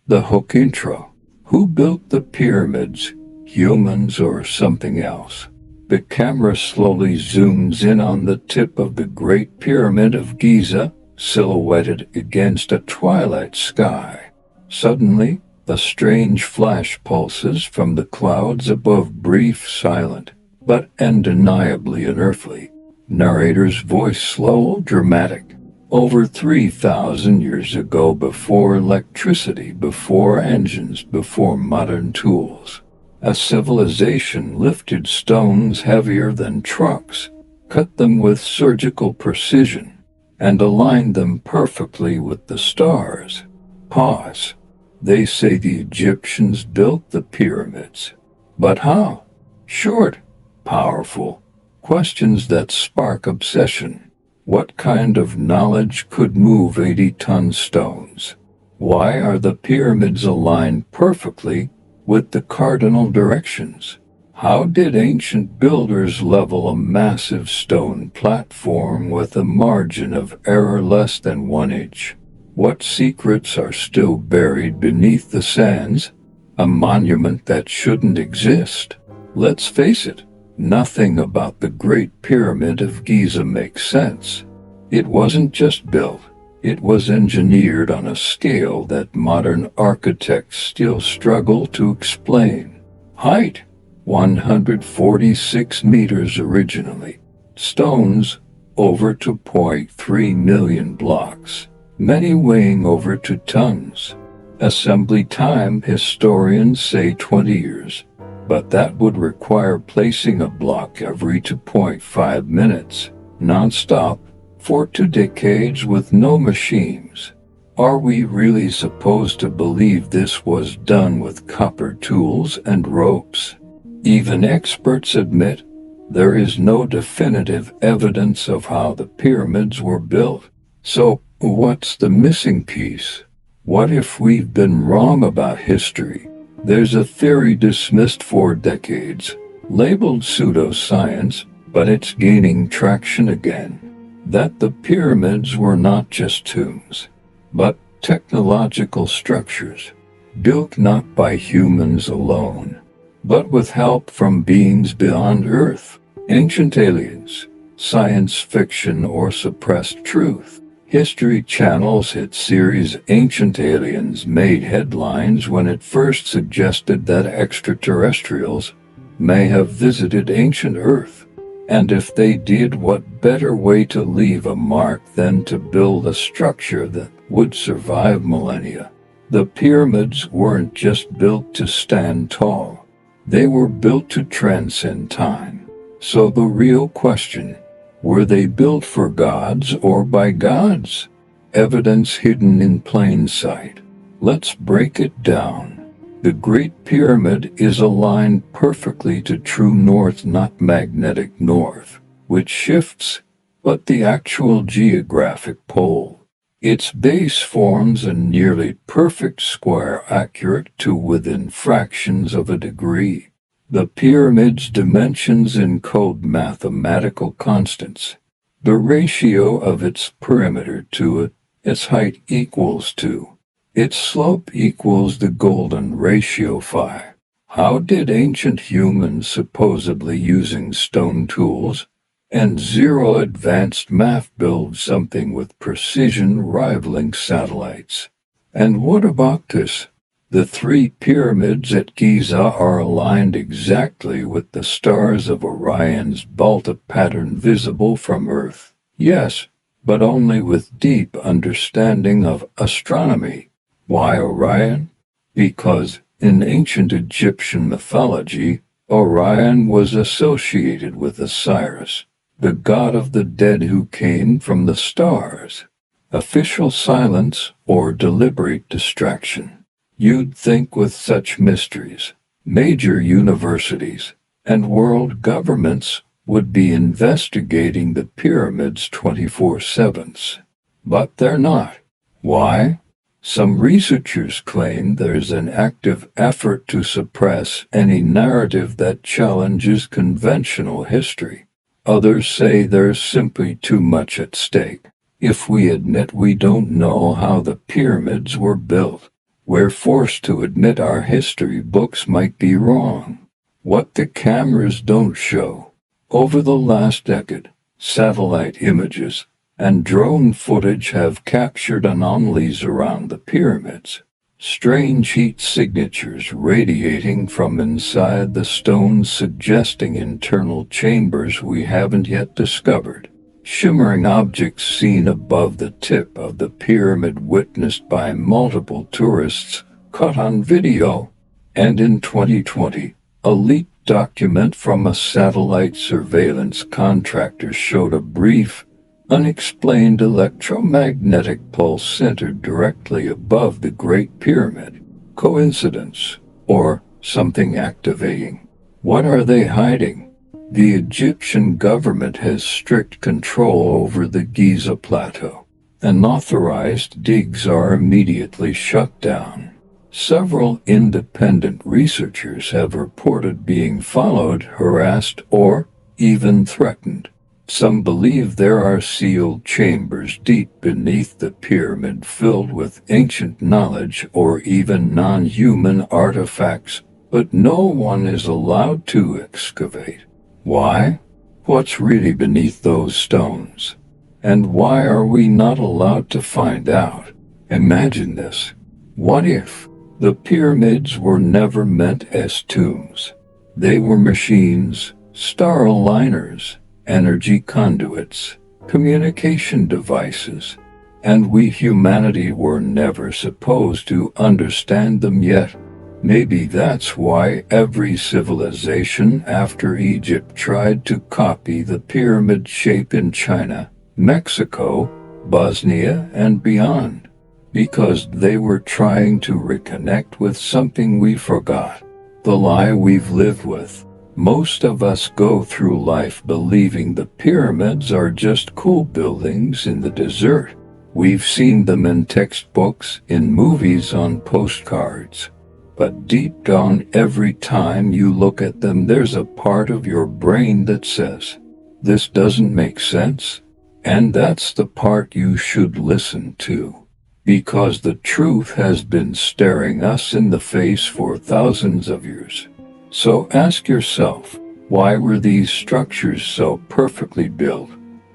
The hook intro. Who built the pyramids? Humans or something else? The camera slowly zooms in on the tip of the Great Pyramid of Giza, silhouetted against a twilight sky. Suddenly, a strange flash pulses from the clouds above, brief, silent, but undeniably unearthly. Narrator's voice slow, dramatic. Over 3,000 years ago, before electricity, before engines, before modern tools, a civilization lifted stones heavier than trucks, cut them with surgical precision, and aligned them perfectly with the stars. Pause. They say the Egyptians built the pyramids. But how? Short, powerful, questions that spark obsession. What kind of knowledge could move 80-ton stones? Why are the pyramids aligned perfectly with the cardinal directions? How did ancient builders level a massive stone platform with a margin of error less than 1 inch? What secrets are still buried beneath the sands? A monument that shouldn't exist. Let's face it, nothing about the Great Pyramid of Giza makes sense. It wasn't just built, it was engineered on a scale that modern architects still struggle to explain. Height, 146 meters originally. Stones, over 2.3 million blocks, many weighing over 2 tons. Assembly time, historians say 20 years. But that would require placing a block every 2.5 minutes, non-stop, for 2 decades with no machines. Are we really supposed to believe this was done with copper tools and ropes? Even experts admit there is no definitive evidence of how the pyramids were built. So, what's the missing piece? What if we've been wrong about history? There's a theory dismissed for decades, labeled pseudoscience, but it's gaining traction again, that the pyramids were not just tombs, but technological structures, built not by humans alone, but with help from beings beyond Earth, ancient aliens, science fiction or suppressed truth. History Channel's hit series Ancient Aliens made headlines when it first suggested that extraterrestrials may have visited ancient Earth. And if they did, what better way to leave a mark than to build a structure that would survive millennia? The pyramids weren't just built to stand tall. They were built to transcend time. So the real question: were they built for gods or by gods? Evidence hidden in plain sight. Let's break it down. The Great Pyramid is aligned perfectly to true north, not magnetic north, which shifts, but the actual geographic pole. Its base forms a nearly perfect square, accurate to within fractions of a degree. The pyramid's dimensions encode mathematical constants. The ratio of its perimeter to its height equals 2. Its slope equals the golden ratio phi. How did ancient humans, supposedly using stone tools and zero advanced math, build something with precision rivaling satellites? And what about this? The 3 pyramids at Giza are aligned exactly with the stars of Orion's belt, a pattern visible from Earth. Yes, but only with deep understanding of astronomy. Why Orion? Because in ancient Egyptian mythology, Orion was associated with Osiris, the god of the dead who came from the stars. Official silence or deliberate distraction? You'd think with such mysteries, major universities and world governments would be investigating the pyramids 24/7. But they're not. Why? Some researchers claim there's an active effort to suppress any narrative that challenges conventional history. Others say there's simply too much at stake. If we admit we don't know how the pyramids were built, We're forced to admit our history books might be wrong. What the cameras don't show. Over the last decade, satellite images and drone footage have captured anomalies around the pyramids. Strange heat signatures radiating from inside the stones suggesting internal chambers we haven't yet discovered. Shimmering objects seen above the tip of the pyramid witnessed by multiple tourists caught on video. And in 2020, a leaked document from a satellite surveillance contractor showed a brief, unexplained electromagnetic pulse centered directly above the Great Pyramid. Coincidence? Or something activating? What are they hiding? The Egyptian government has strict control over the Giza plateau. Unauthorized digs are immediately shut down. Several independent researchers have reported being followed, harassed, or even threatened. Some believe there are sealed chambers deep beneath the pyramid filled with ancient knowledge or even non-human artifacts, but no one is allowed to excavate. Why? What's really beneath those stones? And why are we not allowed to find out? Imagine this. What if the pyramids were never meant as tombs? They were machines, star aligners, energy conduits, communication devices, and we humanity were never supposed to understand them yet. Maybe that's why every civilization after Egypt tried to copy the pyramid shape in China, Mexico, Bosnia, and beyond, because they were trying to reconnect with something we forgot, the lie we've lived with. Most of us go through life believing the pyramids are just cool buildings in the desert. We've seen them in textbooks, in movies, on postcards. But deep down, every time you look at them, there's a part of your brain that says, this doesn't make sense. And that's the part you should listen to. Because the truth has been staring us in the face for thousands of years. So ask yourself, why were these structures so perfectly built,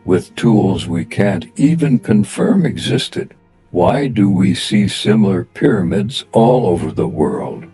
with tools we can't even confirm existed? Why do we see similar pyramids all over the world,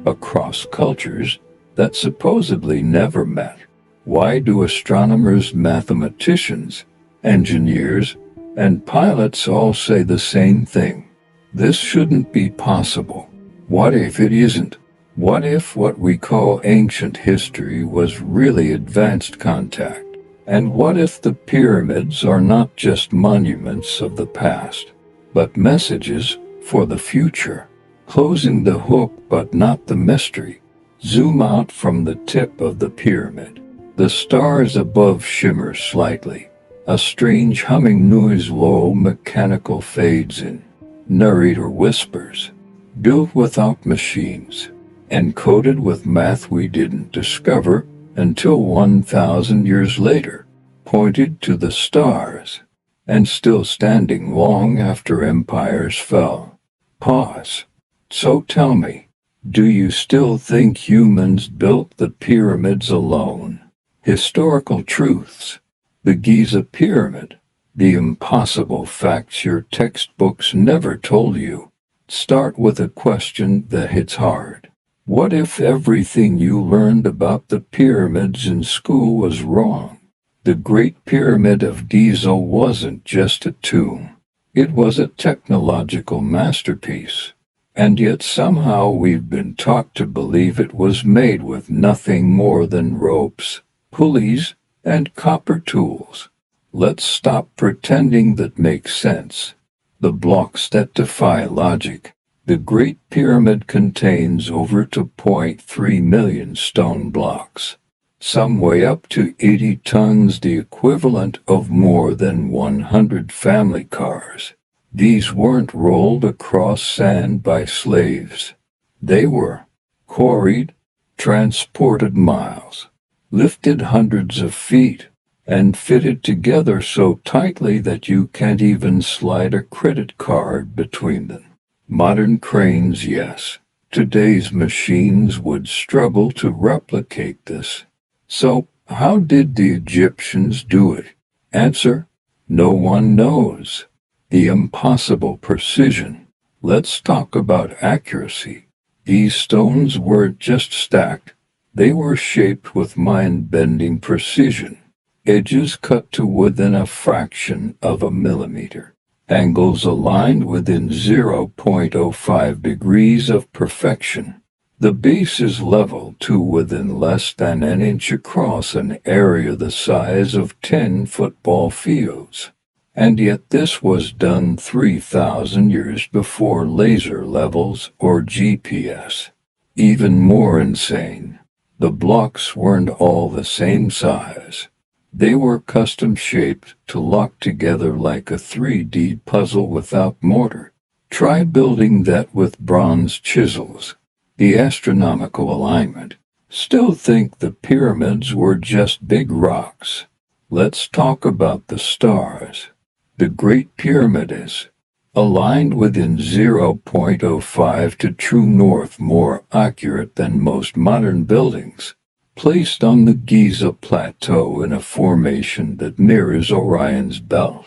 across cultures that supposedly never met? Why do astronomers, mathematicians, engineers, and pilots all say the same thing? This shouldn't be possible. What if it isn't? What if what we call ancient history was really advanced contact? And what if the pyramids are not just monuments of the past, but messages for the future? Closing the hook but not the mystery. Zoom out from the tip of the pyramid. The stars above shimmer slightly. A strange humming noise, low mechanical fades in. Narrator whispers. Built without machines. Encoded with math we didn't discover until 1,000 years later, pointed to the stars, and still standing long after empires fell. Pause. So tell me, do you still think humans built the pyramids alone? Historical truths. The Giza Pyramid. The impossible facts your textbooks never told you. Start with a question that hits hard. What if everything you learned about the pyramids in school was wrong? The Great Pyramid of Giza wasn't just a tomb. It was a technological masterpiece. And yet somehow we've been taught to believe it was made with nothing more than ropes, pulleys, and copper tools. Let's stop pretending that makes sense. The blocks that defy logic. The Great Pyramid contains over 2.3 million stone blocks. Some weigh up to 80 tons, the equivalent of more than 100 family cars. These weren't rolled across sand by slaves. They were quarried, transported miles, lifted hundreds of feet, and fitted together so tightly that you can't even slide a credit card between them. Modern cranes, yes. Today's machines would struggle to replicate this. So, how did the Egyptians do it? Answer: no one knows. The impossible precision. Let's talk about accuracy. These stones weren't just stacked, they were shaped with mind-bending precision. Edges cut to within a fraction of a millimeter. Angles aligned within 0.05 degrees of perfection. The base is level to within less than an inch across an area the size of 10 football fields. And yet this was done 3,000 years before laser levels or GPS. Even more insane, the blocks weren't all the same size. They were custom-shaped to lock together like a 3D puzzle without mortar. Try building that with bronze chisels. The astronomical alignment. Still think the pyramids were just big rocks. Let's talk about the stars. The Great Pyramid is aligned within 0.05 to true north, more accurate than most modern buildings. Placed on the Giza Plateau in a formation that mirrors Orion's belt,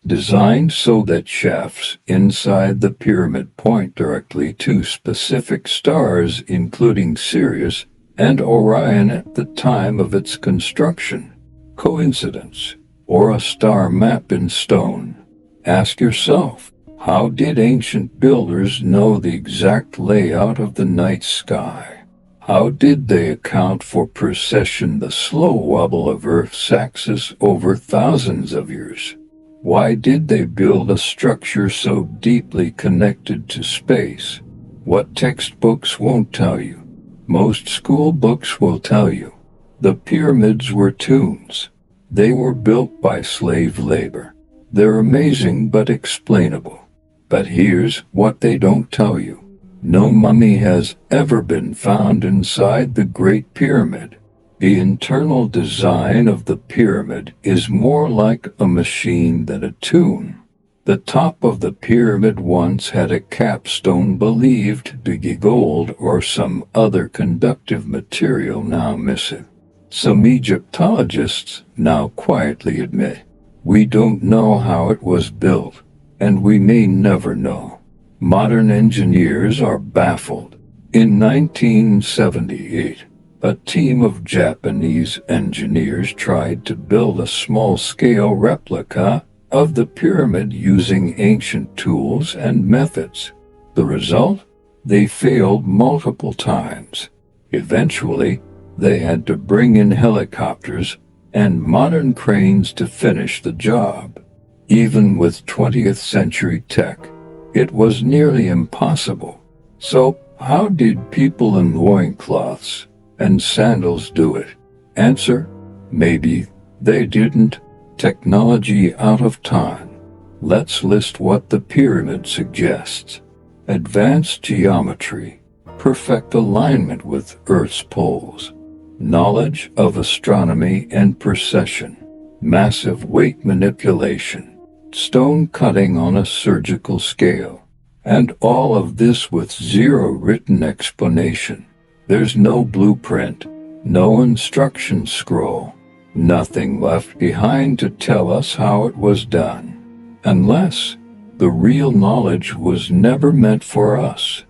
designed so that shafts inside the pyramid point directly to specific stars, including Sirius and Orion at the time of its construction. Coincidence, or a star map in stone? Ask yourself, how did ancient builders know the exact layout of the night sky? How did they account for precession, the slow wobble of Earth's axis over thousands of years? Why did they build a structure so deeply connected to space? What textbooks won't tell you? Most school books will tell you. The pyramids were tombs. They were built by slave labor. They're amazing but explainable. But here's what they don't tell you. No mummy has ever been found inside the Great Pyramid. The internal design of the pyramid is more like a machine than a tomb. The top of the pyramid once had a capstone believed to be gold or some other conductive material now missing. Some Egyptologists now quietly admit, we don't know how it was built, and we may never know. Modern engineers are baffled. In 1978, a team of Japanese engineers tried to build a small-scale replica of the pyramid using ancient tools and methods. The result? They failed multiple times. Eventually, they had to bring in helicopters and modern cranes to finish the job. Even with 20th century tech, it was nearly impossible. So, how did people in loincloths and sandals do it? Answer: maybe they didn't. Technology out of time. Let's list what the pyramid suggests. Advanced geometry, perfect alignment with Earth's poles, knowledge of astronomy and precession, massive weight manipulation, stone cutting on a surgical scale, and all of this with zero written explanation. There's no blueprint, no instruction scroll, nothing left behind to tell us how it was done. Unless the real knowledge was never meant for us.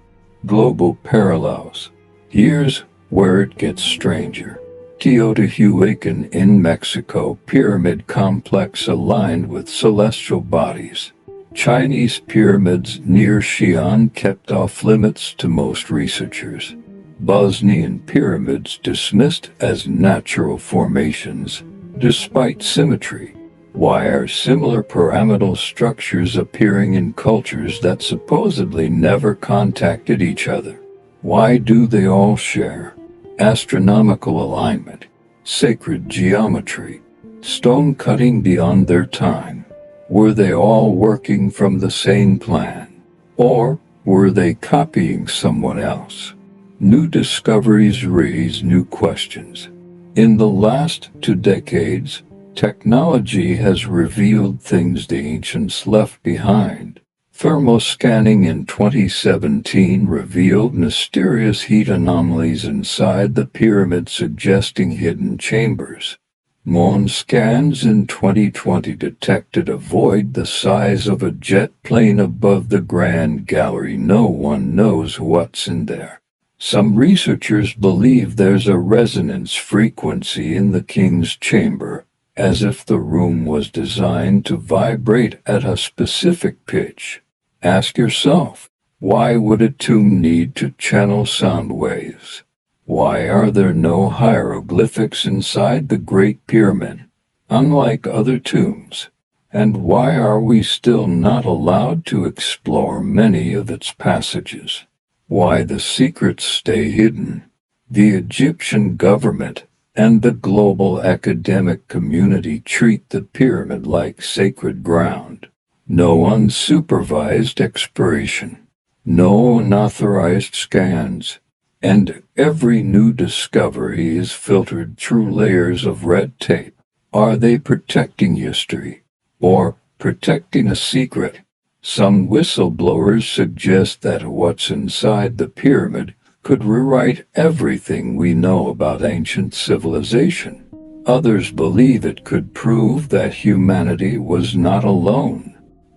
Global parallels. Here's where it gets stranger. Teotihuacan in Mexico, pyramid complex aligned with celestial bodies. Chinese pyramids near Xi'an kept off limits to most researchers. Bosnian pyramids dismissed as natural formations, despite symmetry. Why are similar pyramidal structures appearing in cultures that supposedly never contacted each other? Why do they all share astronomical alignment, sacred geometry, stone cutting beyond their time? Were they all working from the same plan? Or were they copying someone else? New discoveries raise new questions. In the last 2 decades, technology has revealed things the ancients left behind. Thermal scanning in 2017 revealed mysterious heat anomalies inside the pyramid suggesting hidden chambers. Moon scans in 2020 detected a void the size of a jet plane above the Grand Gallery. No one knows what's in there. Some researchers believe there's a resonance frequency in the king's chamber, as if the room was designed to vibrate at a specific pitch. Ask yourself, why would a tomb need to channel sound waves? Why are there no hieroglyphics inside the Great Pyramid, unlike other tombs? And why are we still not allowed to explore many of its passages? Why the secrets stay hidden? The Egyptian government and the global academic community treat the pyramid like sacred ground. No unsupervised exploration, no unauthorized scans, and every new discovery is filtered through layers of red tape. Are they protecting history or protecting a secret? Some whistleblowers suggest that what's inside the pyramid could rewrite everything we know about ancient civilization. Others believe it could prove that humanity was not alone.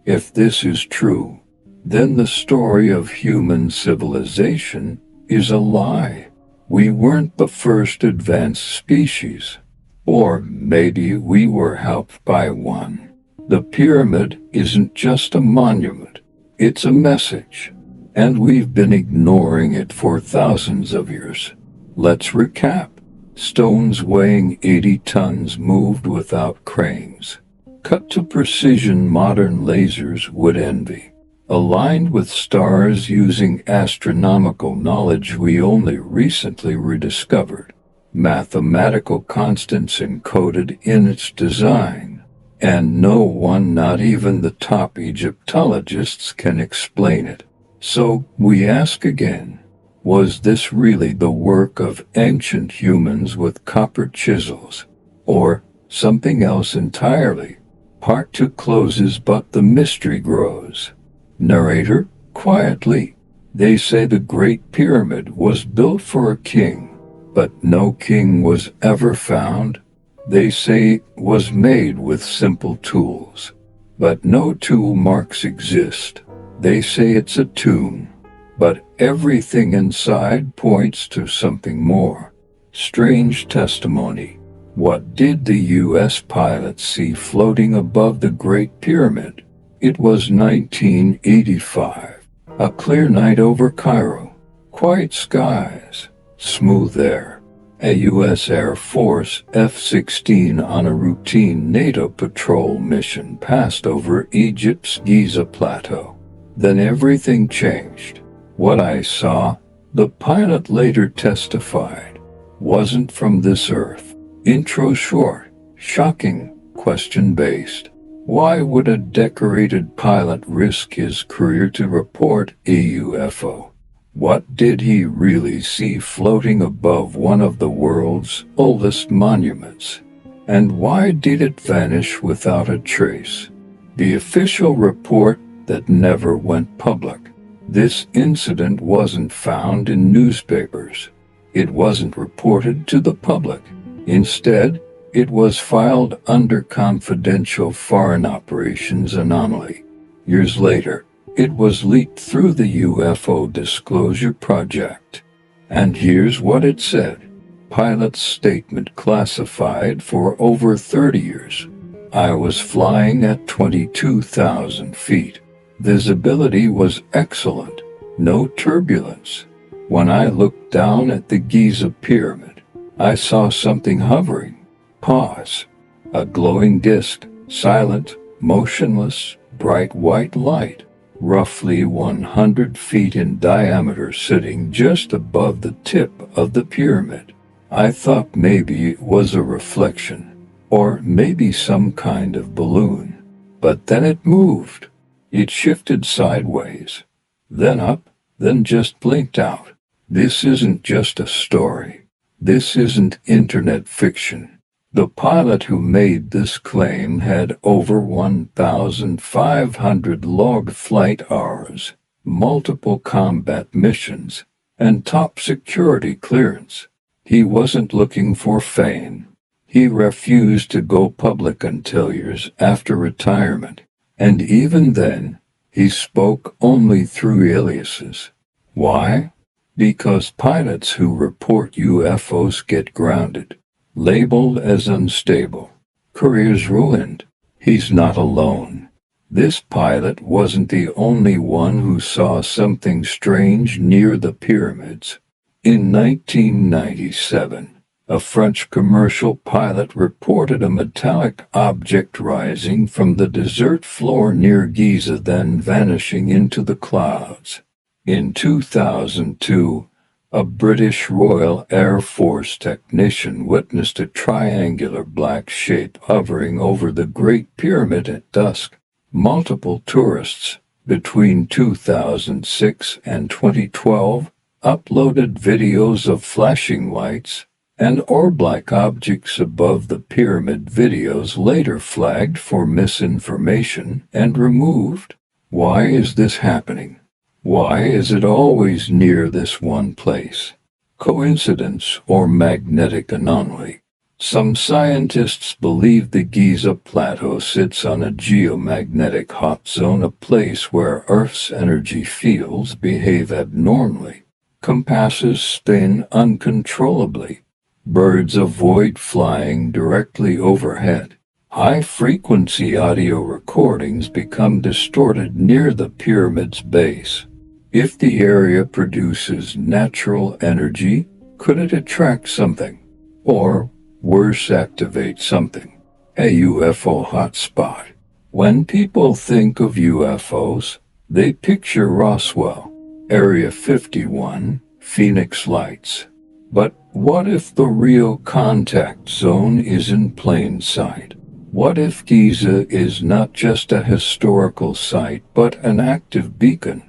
If this is true, then the story of human civilization is a lie. We weren't the first advanced species. Or maybe we were helped by one. The pyramid isn't just a monument, it's a message. And we've been ignoring it for thousands of years. Let's recap. Stones weighing 80 tons moved without cranes. Cut to precision modern lasers would envy. Aligned with stars using astronomical knowledge we only recently rediscovered. Mathematical constants encoded in its design. And no one, not even the top Egyptologists, can explain it. So we ask again, was this really the work of ancient humans with copper chisels? Or something else entirely? Part 2 closes, but the mystery grows. Narrator, quietly, they say the Great Pyramid was built for a king, but no king was ever found. They say it was made with simple tools, but no tool marks exist. They say it's a tomb, but everything inside points to something more. Strange testimony. What did the U.S. pilot see floating above the Great Pyramid? It was 1985. A clear night over Cairo. Quiet skies. Smooth air. A U.S. Air Force F-16 on a routine NATO patrol mission passed over Egypt's Giza Plateau. Then everything changed. What I saw, the pilot later testified, wasn't from this earth. Intro short, shocking, question-based. Why would a decorated pilot risk his career to report a UFO? What did he really see floating above one of the world's oldest monuments? And why did it vanish without a trace? The official report that never went public. This incident wasn't found in newspapers. It wasn't reported to the public. Instead, it was filed under confidential foreign operations anomaly. Years later, it was leaked through the UFO Disclosure Project. And here's what it said. Pilot's statement classified for over 30 years. I was flying at 22,000 feet. Visibility was excellent. No turbulence. When I looked down at the Giza Pyramid, I saw something hovering. Pause. A glowing disk, silent, motionless, bright white light, roughly 100 feet in diameter, sitting just above the tip of the pyramid. I thought maybe it was a reflection, or maybe some kind of balloon. But then it moved. It shifted sideways, then up, then just blinked out. This isn't just a story. This isn't internet fiction. The pilot who made this claim had over 1,500 logged flight hours, multiple combat missions, and top security clearance. He wasn't looking for fame. He refused to go public until years after retirement, and even then, he spoke only through aliases. Why? Because pilots who report UFOs get grounded, labeled as unstable, careers ruined. He's not alone. This pilot wasn't the only one who saw something strange near the pyramids. In 1997, a French commercial pilot reported a metallic object rising from the desert floor near Giza, then vanishing into the clouds. In 2002, a British Royal Air Force technician witnessed a triangular black shape hovering over the Great Pyramid at dusk. Multiple tourists, between 2006 and 2012, uploaded videos of flashing lights and orb-like objects above the pyramid. Videos later flagged for misinformation and removed. Why is this happening? Why is it always near this one place? Coincidence or magnetic anomaly? Some scientists believe the Giza Plateau sits on a geomagnetic hot zone, a place where Earth's energy fields behave abnormally. Compasses spin uncontrollably. Birds avoid flying directly overhead. High-frequency audio recordings become distorted near the pyramid's base. If the area produces natural energy, could it attract something? Or, worse, activate something? A UFO hotspot. When people think of UFOs, they picture Roswell, Area 51, Phoenix Lights. But what if the real contact zone is in plain sight? What if Giza is not just a historical site but an active beacon?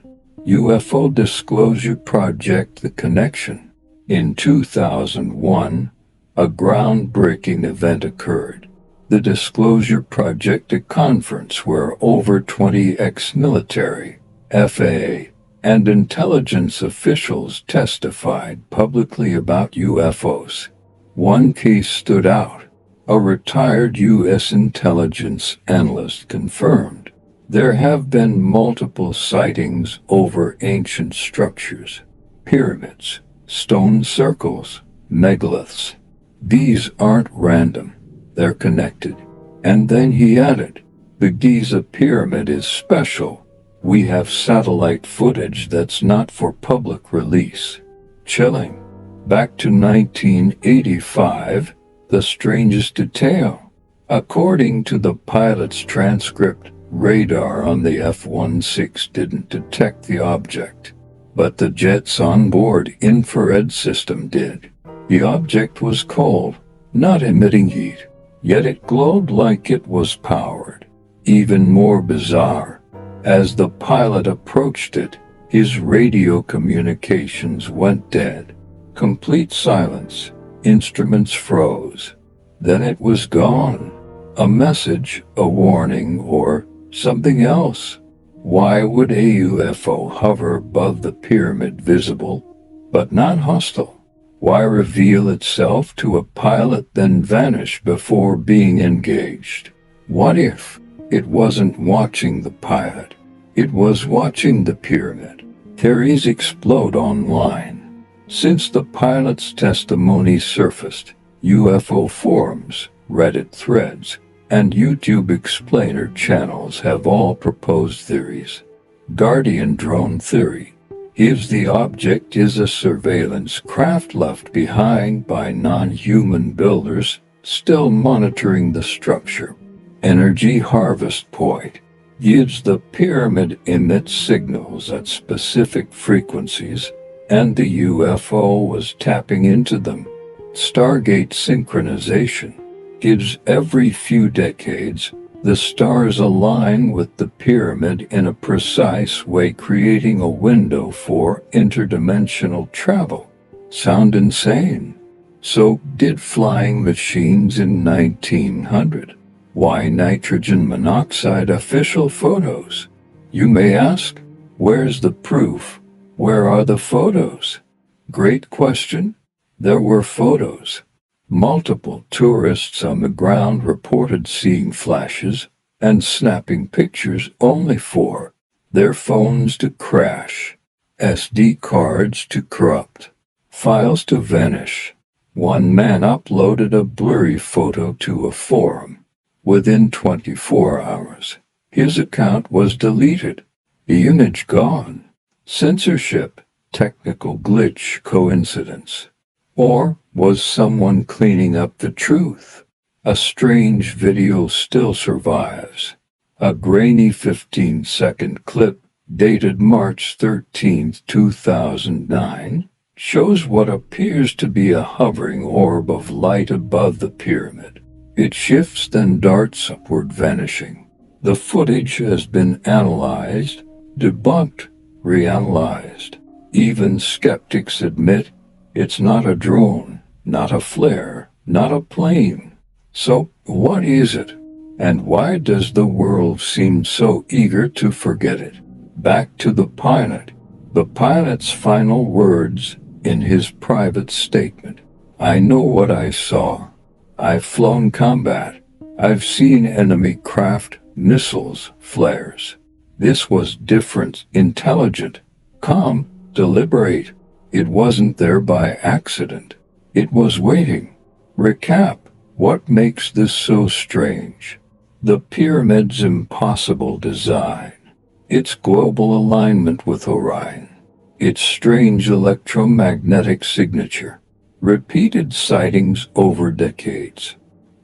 UFO Disclosure Project: The Connection. In 2001, a groundbreaking event occurred. The Disclosure Project, a conference where over 20 ex-military, FAA, and intelligence officials testified publicly about UFOs. One case stood out. A retired U.S. intelligence analyst confirmed there have been multiple sightings over ancient structures, pyramids, stone circles, megaliths. These aren't random, they're connected. And then he added, the Giza pyramid is special. We have satellite footage that's not for public release. Chilling. Back to 1985, the strangest detail. According to the pilot's transcript, radar on the F-16 didn't detect the object, but the jet's onboard infrared system did. The object was cold, not emitting heat, yet it glowed like it was powered. Even more bizarre, as the pilot approached it, his radio communications went dead. Complete silence. Instruments froze. Then it was gone. A message, a warning, or something else. Why would a UFO hover above the pyramid, visible, but not hostile? Why reveal itself to a pilot then vanish before being engaged? What if it wasn't watching the pilot? It was watching the pyramid. Theories explode online. Since the pilot's testimony surfaced, UFO forums, Reddit threads, and YouTube explainer channels have all proposed theories. Guardian drone theory. If the object is a surveillance craft left behind by non-human builders still monitoring the structure. Energy harvest point. Gives the pyramid emits signals at specific frequencies, and the UFO was tapping into them. Stargate synchronization. Gives every few decades, the stars align with the pyramid in a precise way, creating a window for interdimensional travel. Sound insane? So did flying machines in 1900. Why nitrogen monoxide official photos? You may ask, where's the proof? Where are the photos? Great question. There were photos. Multiple tourists on the ground reported seeing flashes and snapping pictures only for their phones to crash, SD cards to corrupt, files to vanish. One man uploaded a blurry photo to a forum. Within 24 hours, his account was deleted. The image gone. Censorship, technical glitch, coincidence. Or was someone cleaning up the truth? A strange video still survives. A grainy 15-second clip dated March 13, 2009, shows what appears to be a hovering orb of light above the pyramid. It shifts, then darts upward, vanishing. The footage has been analyzed, debunked, reanalyzed. Even skeptics admit it's not a drone, not a flare, not a plane. So, what is it? And why does the world seem so eager to forget it? Back to the pilot. The pilot's final words in his private statement. I know what I saw. I've flown combat. I've seen enemy craft, missiles, flares. This was different, intelligent, calm, deliberate. It wasn't there by accident. It was waiting. Recap. What makes this so strange? The pyramid's impossible design. Its global alignment with Orion. Its strange electromagnetic signature. Repeated sightings over decades.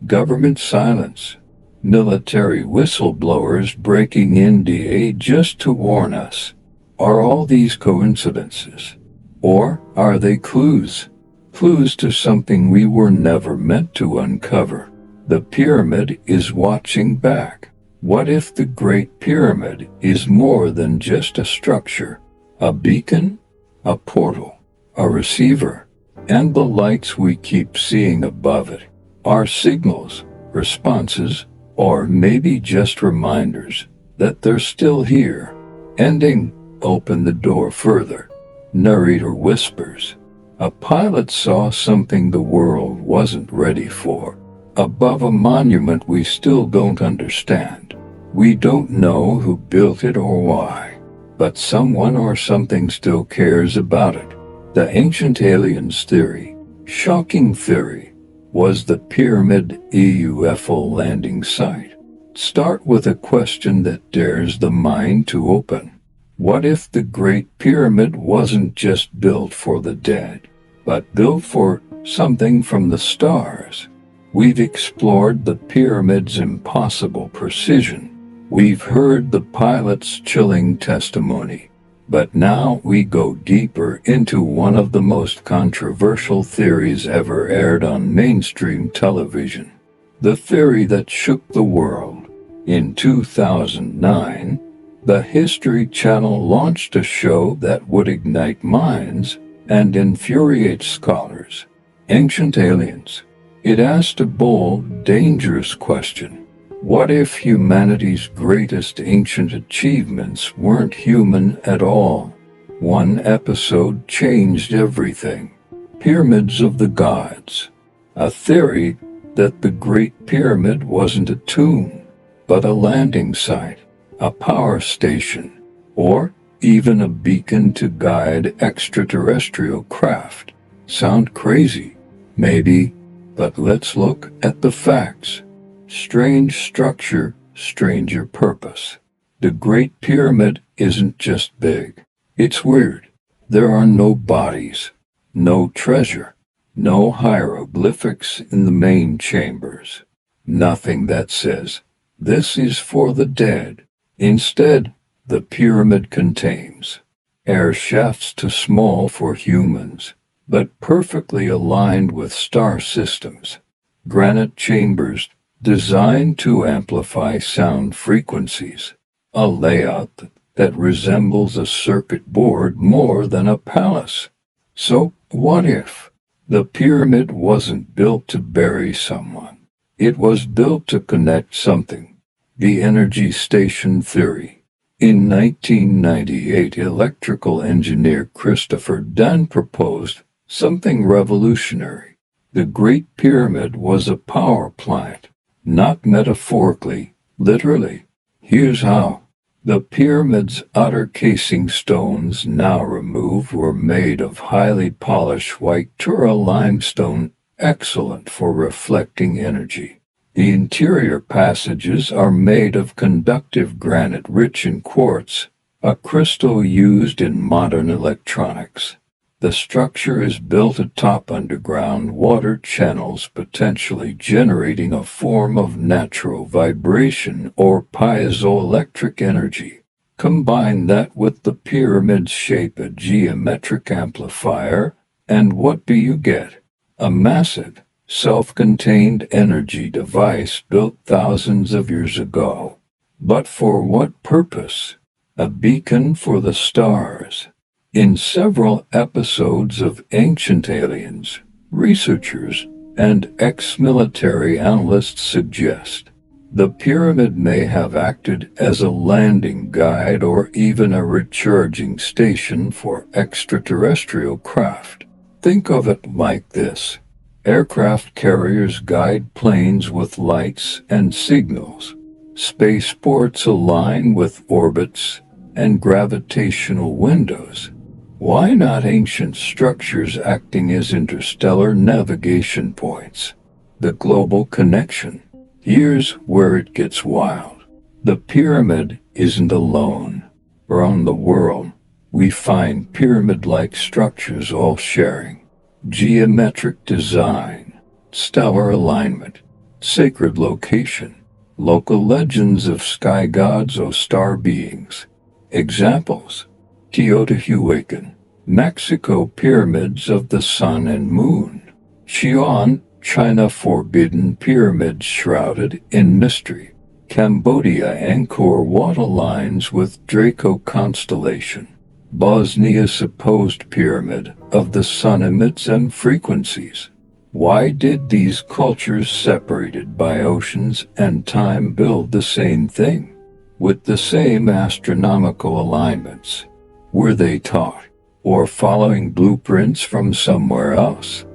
Government silence. Military whistleblowers breaking NDA just to warn us. Are all these coincidences? Or are they clues? Clues to something we were never meant to uncover. The pyramid is watching back. What if the Great Pyramid is more than just a structure? A beacon? A portal? A receiver? And the lights we keep seeing above it are signals, responses, or maybe just reminders that they're still here. Ending. Open the door further. Narrator whispers. A pilot saw something the world wasn't ready for. Above a monument we still don't understand. We don't know who built it or why, but someone or something still cares about it. The ancient aliens theory, shocking theory, was the pyramid a UFO landing site? Start with a question that dares the mind to open. What if the Great Pyramid wasn't just built for the dead, but built for something from the stars? We've explored the pyramid's impossible precision. We've heard the pilot's chilling testimony. But now we go deeper into one of the most controversial theories ever aired on mainstream television. The theory that shook the world. In 2009, the History Channel launched a show that would ignite minds and infuriate scholars. Ancient aliens. It asked a bold, dangerous question. What if humanity's greatest ancient achievements weren't human at all? One episode changed everything. Pyramids of the Gods. A theory that the Great Pyramid wasn't a tomb, but a landing site, a power station, or even a beacon to guide extraterrestrial craft. Sound crazy? Maybe, but let's look at the facts. Strange structure, stranger purpose. The Great Pyramid isn't just big. It's weird. There are no bodies, no treasure, no hieroglyphics in the main chambers. Nothing that says, this is for the dead. Instead, the pyramid contains air shafts too small for humans, but perfectly aligned with star systems. Granite chambers designed to amplify sound frequencies, a layout that resembles a circuit board more than a palace. So, what if The pyramid wasn't built to bury someone. It was built to connect something. The energy station theory. In 1998, electrical engineer Christopher Dunn proposed something revolutionary. The Great Pyramid was a power plant, not metaphorically, literally. Here's how. The pyramid's outer casing stones, now removed, were made of highly polished white Tura limestone, excellent for reflecting energy. The interior passages are made of conductive granite rich in quartz, a crystal used in modern electronics. The structure is built atop underground water channels, potentially generating a form of natural vibration or piezoelectric energy. Combine that with the pyramid's shape, a geometric amplifier, and what do you get? A massive, self-contained energy device built thousands of years ago. But for what purpose? A beacon for the stars. In several episodes of Ancient Aliens, researchers and ex-military analysts suggest the pyramid may have acted as a landing guide or even a recharging station for extraterrestrial craft. Think of it like this. Aircraft carriers guide planes with lights and signals. Spaceports align with orbits and gravitational windows. Why not ancient structures acting as interstellar navigation points? The global connection. Here's where it gets wild. The pyramid isn't alone. Around the world, we find pyramid-like structures all sharing geometric design, stellar alignment, sacred location, local legends of sky gods or star beings. Examples: Teotihuacan, Mexico, pyramids of the sun and moon. Xi'an, China, forbidden pyramids shrouded in mystery. Cambodia, Angkor Wat aligns with Draco constellation. Bosnia, supposed pyramid of the sun emits and frequencies. Why did these cultures separated by oceans and time build the same thing? With the same astronomical alignments? Were they taught, or following blueprints from somewhere else?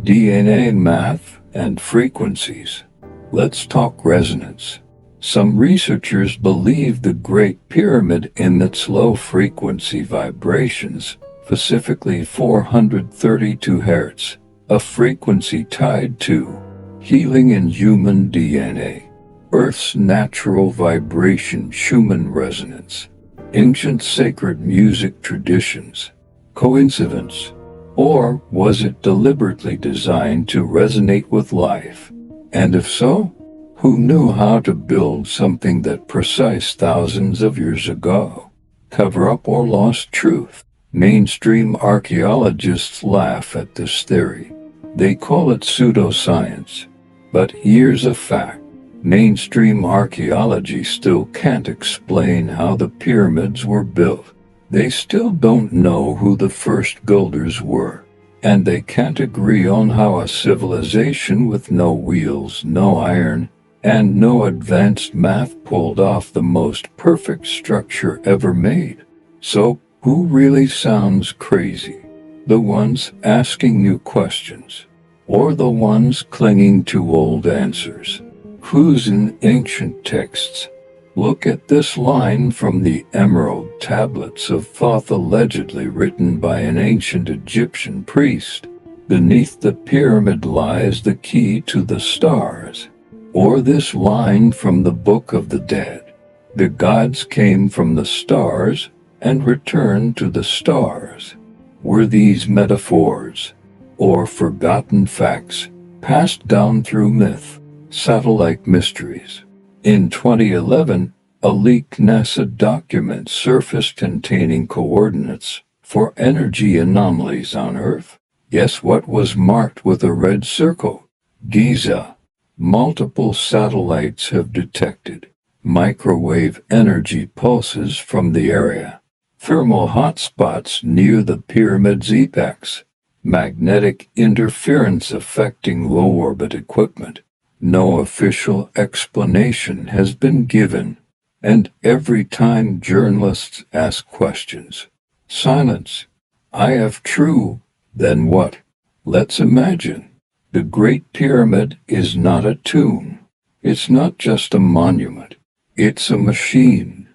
DNA, math, and frequencies. Let's talk resonance. Some researchers believe the Great Pyramid emits low-frequency vibrations, specifically 432 Hz, a frequency tied to healing in human DNA, Earth's natural vibration, Schumann resonance, ancient sacred music traditions. Coincidence? Or was it deliberately designed to resonate with life? And if so, who knew how to build something that precise thousands of years ago? Cover up or lost truth? Mainstream archaeologists laugh at this theory. They call it pseudoscience. But here's a fact. Mainstream archaeology still can't explain how the pyramids were built. They still don't know who the first builders were. And they can't agree on how a civilization with no wheels, no iron, and no advanced math pulled off the most perfect structure ever made. So, who really sounds crazy? The ones asking new questions, or the ones clinging to old answers? Who's in ancient texts? Look at this line from the Emerald Tablets of Thoth, allegedly written by an ancient Egyptian priest. Beneath the pyramid lies the key to the stars. Or this line from the Book of the Dead. The gods came from the stars and returned to the stars. Were these metaphors or forgotten facts passed down through myth? Satellite mysteries. In 2011, a leaked NASA document surfaced containing coordinates for energy anomalies on Earth. Guess what was marked with a red circle? Giza. Multiple satellites have detected microwave energy pulses from the area. Thermal hotspots near the pyramid's apex. magnetic interference affecting low-orbit equipment. No official explanation has been given, and every time journalists ask questions, silence. If true, then what? Let's imagine. The Great Pyramid is not a tomb. It's not just a monument. It's a machine,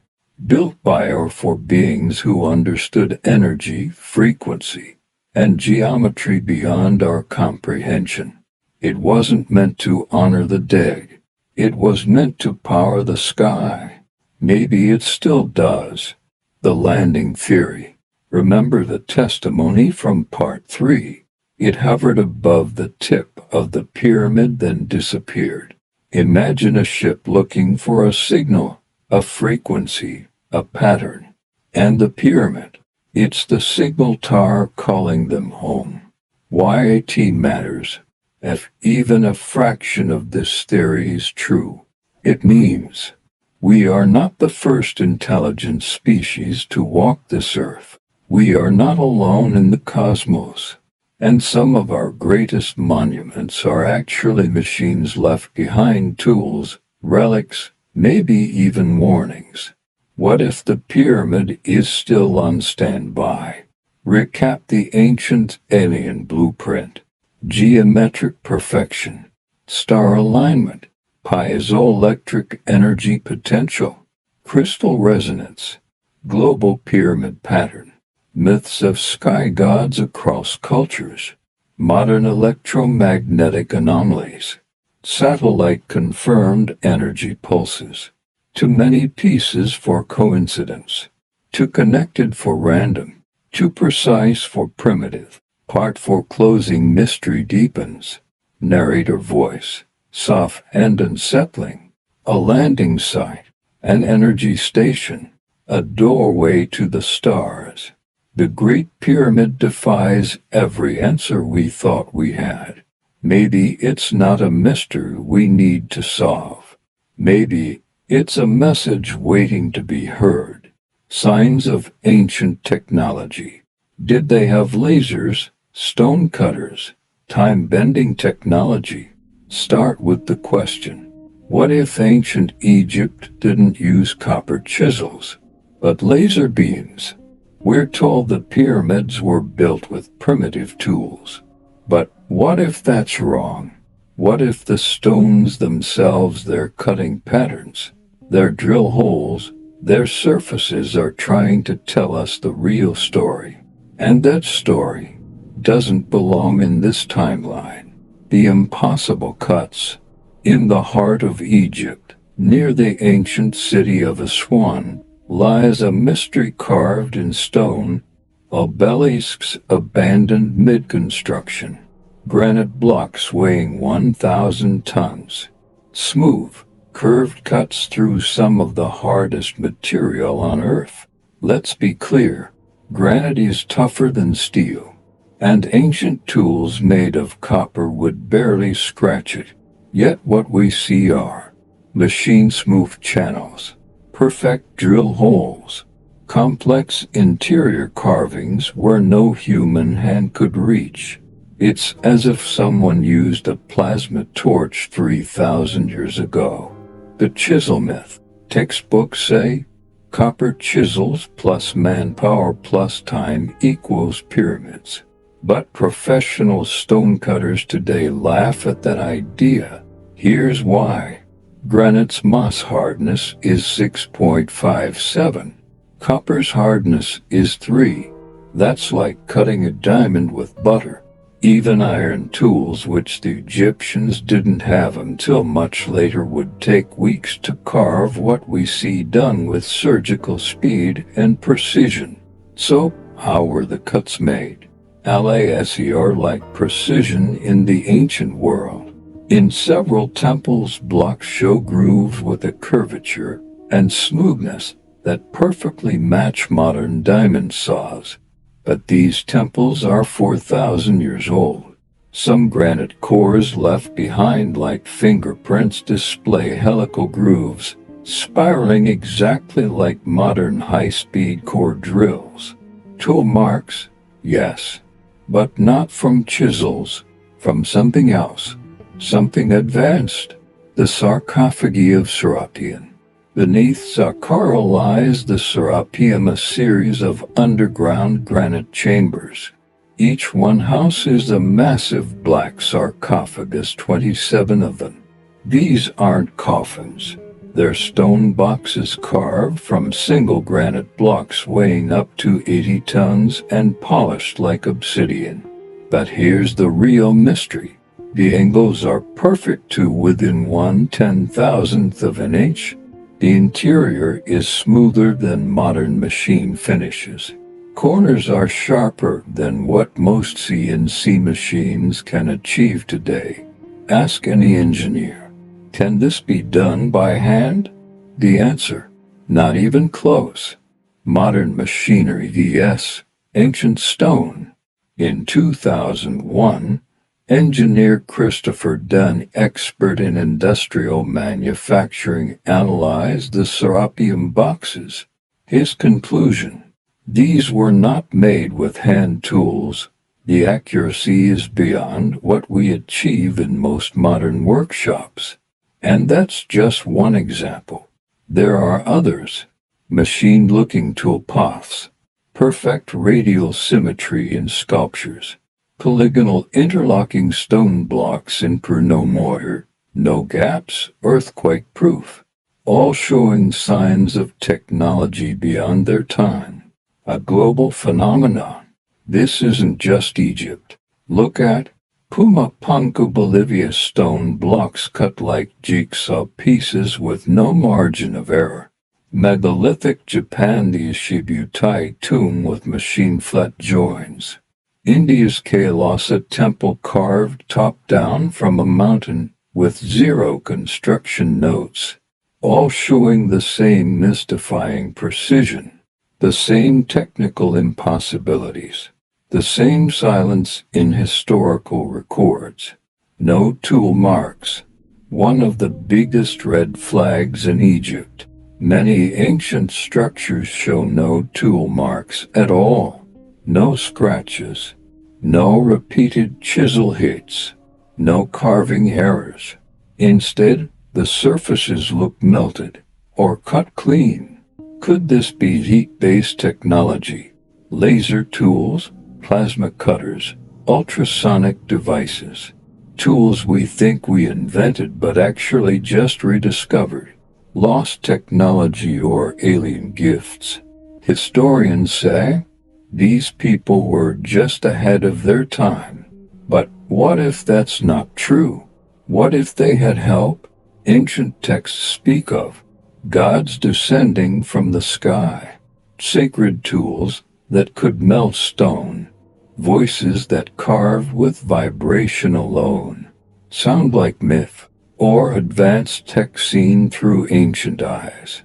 built by or for beings who understood energy, frequency, and geometry beyond our comprehension. It wasn't meant to honor the dead. It was meant to power the sky. Maybe it still does. The landing theory. Remember the testimony from part 3. It hovered above the tip of the pyramid, then disappeared. Imagine a ship looking for a signal, a frequency, a pattern. And the pyramid. It's the signal tower calling them home. Why it matters. If even a fraction of this theory is true, it means we are not the first intelligent species to walk this earth. We are not alone in the cosmos. And some of our greatest monuments are actually machines left behind, tools, relics, maybe even warnings. What if the pyramid is still on standby? Recap the ancient alien blueprint. Geometric perfection. Star alignment. Piezoelectric energy potential. Crystal resonance. Global pyramid pattern. Myths of sky gods across cultures. Modern electromagnetic anomalies. Satellite-confirmed energy pulses. Too many pieces for coincidence. Too connected for random. Too precise for primitive. Part 4 closing mystery deepens. Narrator voice. Soft and unsettling. A landing site. An energy station. A doorway to the stars. The Great Pyramid defies every answer we thought we had. Maybe it's not a mystery we need to solve. Maybe it's a message waiting to be heard. Signs of ancient technology. Did they have lasers, stone cutters, time-bending technology? Start with the question. What if ancient Egypt didn't use copper chisels, but laser beams? We're told the pyramids were built with primitive tools. But what if that's wrong? What if the stones themselves, their cutting patterns, their drill holes, their surfaces are trying to tell us the real story? And that story doesn't belong in this timeline. The impossible cuts. In the heart of Egypt, near the ancient city of Aswan, lies a mystery carved in stone, obelisks abandoned mid-construction, granite blocks weighing 1,000 tons, smooth, curved cuts through some of the hardest material on Earth. Let's be clear, granite is tougher than steel, and ancient tools made of copper would barely scratch it. Yet what we see are machine-smooth channels, perfect drill holes, complex interior carvings where no human hand could reach. It's as if someone used a plasma torch 3,000 years ago. The chisel myth. Textbooks say copper chisels plus manpower plus time equals pyramids. But professional stonecutters today laugh at that idea. Here's why. Granite's mass hardness is 6.57. Copper's hardness is 3. That's like cutting a diamond with butter. Even iron tools, which the Egyptians didn't have until much later, would take weeks to carve what we see done with surgical speed and precision. So, how were the cuts made? Like precision in the ancient world. In several temples, blocks show grooves with a curvature and smoothness that perfectly match modern diamond saws. But these temples are 4,000 years old. Some granite cores left behind like fingerprints display helical grooves, spiraling exactly like modern high-speed core drills. Tool marks? Yes. but not from chisels, from something else, something advanced. The sarcophagi of Serapion. Beneath Saqqara lies the Serapeum, a series of underground granite chambers. Each one houses a massive black sarcophagus, 27 of them. These aren't coffins. They're stone boxes carved from single granite blocks weighing up to 80 tons and polished like obsidian. But here's the real mystery. The angles are perfect to within 1/10,000th of an inch. The interior is smoother than modern machine finishes. Corners are sharper than what most CNC machines can achieve today. Ask any engineer. Can this be done by hand? The answer, not even close. Modern machinery vs. ancient stone. In 2001, engineer Christopher Dunn, expert in industrial manufacturing, analyzed the Serapeum boxes. His conclusion, these were not made with hand tools. The accuracy is beyond what we achieve in most modern workshops. And that's just one example. There are others. Machined-looking toolpaths, perfect radial symmetry in sculptures, polygonal interlocking stone blocks in no mortar, no gaps, earthquake-proof, all showing signs of technology beyond their time. A global phenomenon. This isn't just Egypt. Look at Pumapunku, Bolivia, stone blocks cut like jigsaw pieces with no margin of error. Megalithic Japan, the Ishibutai tomb with machine flat joins. India's Kailasa temple carved top-down from a mountain with zero construction notes, all showing the same mystifying precision, the same technical impossibilities. The same silence in historical records. No tool marks. One of the biggest red flags in Egypt. Many ancient structures show no tool marks at all. No scratches. No repeated chisel hits. No carving errors. Instead, the surfaces look melted or cut clean. Could this be heat-based technology? Laser tools? Plasma cutters, ultrasonic devices, tools we think we invented but actually just rediscovered, lost technology or alien gifts. Historians say these people were just ahead of their time. But what if that's not true? What if they had help? Ancient texts speak of gods descending from the sky, sacred tools that could melt stone, voices that carve with vibration alone, sound like myth, or advanced tech seen through ancient eyes.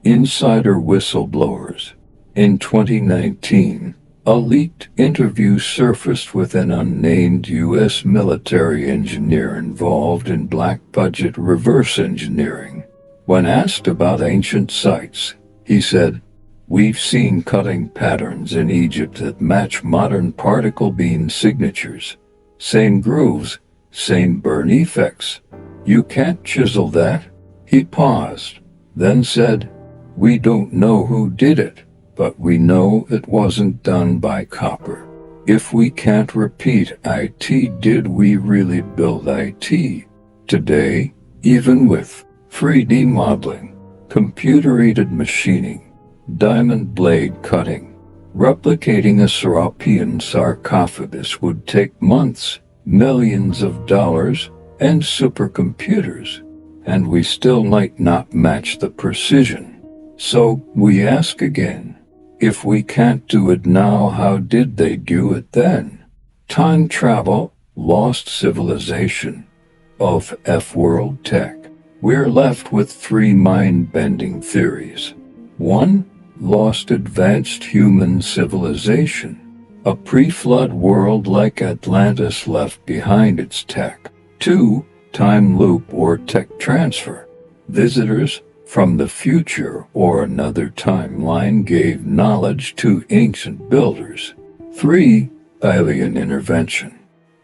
Insider whistleblowers. In 2019, a leaked interview surfaced with an unnamed U.S. military engineer involved in black-budget reverse engineering. When asked about ancient sites, he said, "We've seen cutting patterns in Egypt that match modern particle beam signatures. Same grooves, same burn effects. You can't chisel that." He paused, then said, "We don't know who did it, but we know it wasn't done by copper. If we can't repeat IT, did we really build IT?" Today, even with 3D modeling, computer-aided machining, diamond blade cutting, replicating a Serapeum sarcophagus would take months, millions of dollars, and supercomputers, and we still might not match the precision. So we ask again, if we can't do it now, how did they do it then? Time travel, lost civilization, of F-world tech. We're left with three mind-bending theories. 1. Lost advanced human civilization. A pre-flood world like Atlantis left behind its tech. 2. Time loop or tech transfer. Visitors from the future or another timeline gave knowledge to ancient builders. 3. alien intervention.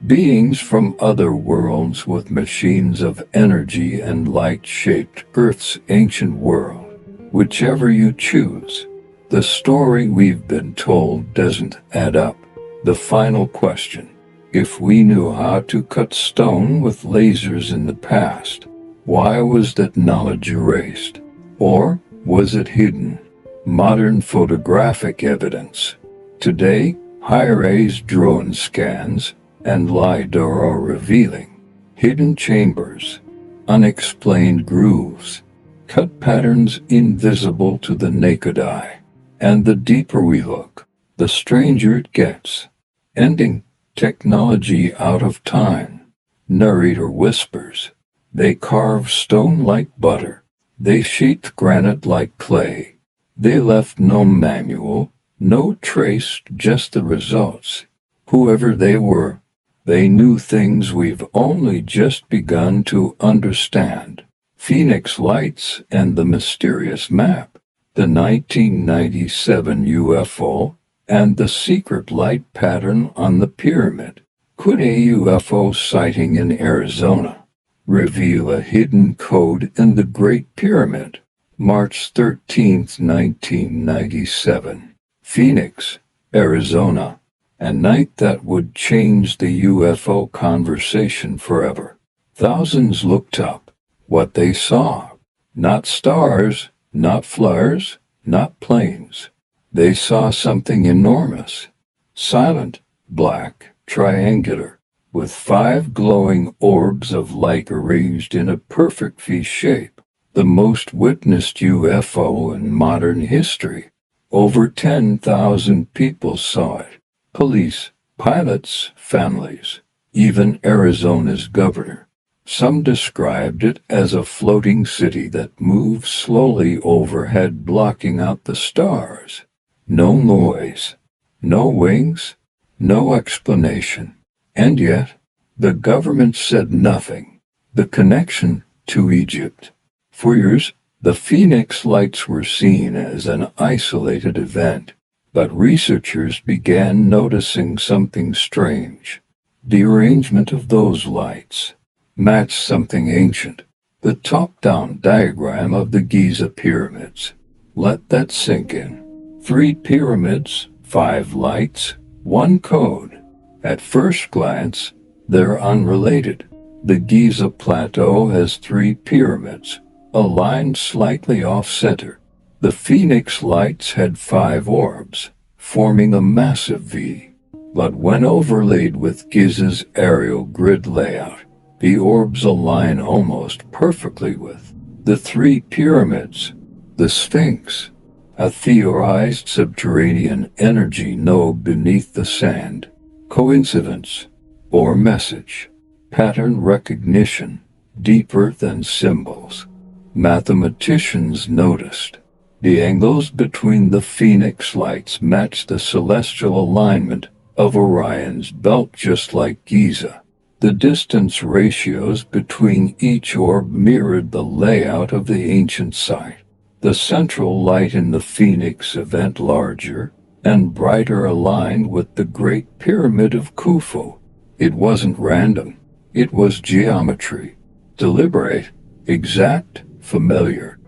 Beings from other worlds with machines of energy and light shaped Earth's ancient world. Whichever you choose, the story we've been told doesn't add up. The final question: if we knew how to cut stone with lasers in the past, why was that knowledge erased? Or was it hidden? Modern photographic evidence. Today, high-res drone scans and LiDAR are revealing hidden chambers, unexplained grooves, cut patterns invisible to the naked eye. And the deeper we look, the stranger it gets. Ending: technology out of time. Narrator whispers: they carve stone like butter. They sheathed granite like clay. They left no manual, no trace, just the results. Whoever they were, they knew things we've only just begun to understand. Phoenix Lights and the mysterious map, the 1997 UFO, and the secret light pattern on the pyramid. Could a UFO sighting in Arizona reveal a hidden code in the Great Pyramid? March 13, 1997. Phoenix, Arizona. A night that would change the UFO conversation forever. Thousands looked up. What they saw: not stars, not flares, not planes. They saw something enormous, silent, black, triangular, with 5 glowing orbs of light arranged in a perfect V shape. The most witnessed UFO in modern history. Over 10,000 people saw it. Police, pilots, families, even Arizona's governor. Some described it as a floating city that moved slowly overhead, blocking out the stars. No noise, no wings, no explanation. And yet, the government said nothing. The connection to Egypt. For years, the Phoenix Lights were seen as an isolated event, but researchers began noticing something strange. The arrangement of those lights matched something ancient, the top-down diagram of the Giza pyramids. Let that sink in. 3 pyramids, 5 lights, 1 code. At first glance, they're unrelated. The Giza plateau has 3 pyramids, aligned slightly off-center. The Phoenix Lights had 5 orbs, forming a massive V. But when overlaid with Giza's aerial grid layout, the orbs align almost perfectly with the 3 pyramids. The Sphinx, a theorized subterranean energy node beneath the sand. Coincidence or message? Pattern recognition, deeper than symbols. Mathematicians noticed the angles between the Phoenix Lights matched the celestial alignment of Orion's belt, just like Giza. The distance ratios between each orb mirrored the layout of the ancient site. The central light in the Phoenix event larger and brighter, aligned with the Great Pyramid of Khufu. It wasn't random. It was geometry. Deliberate, exact, familiar.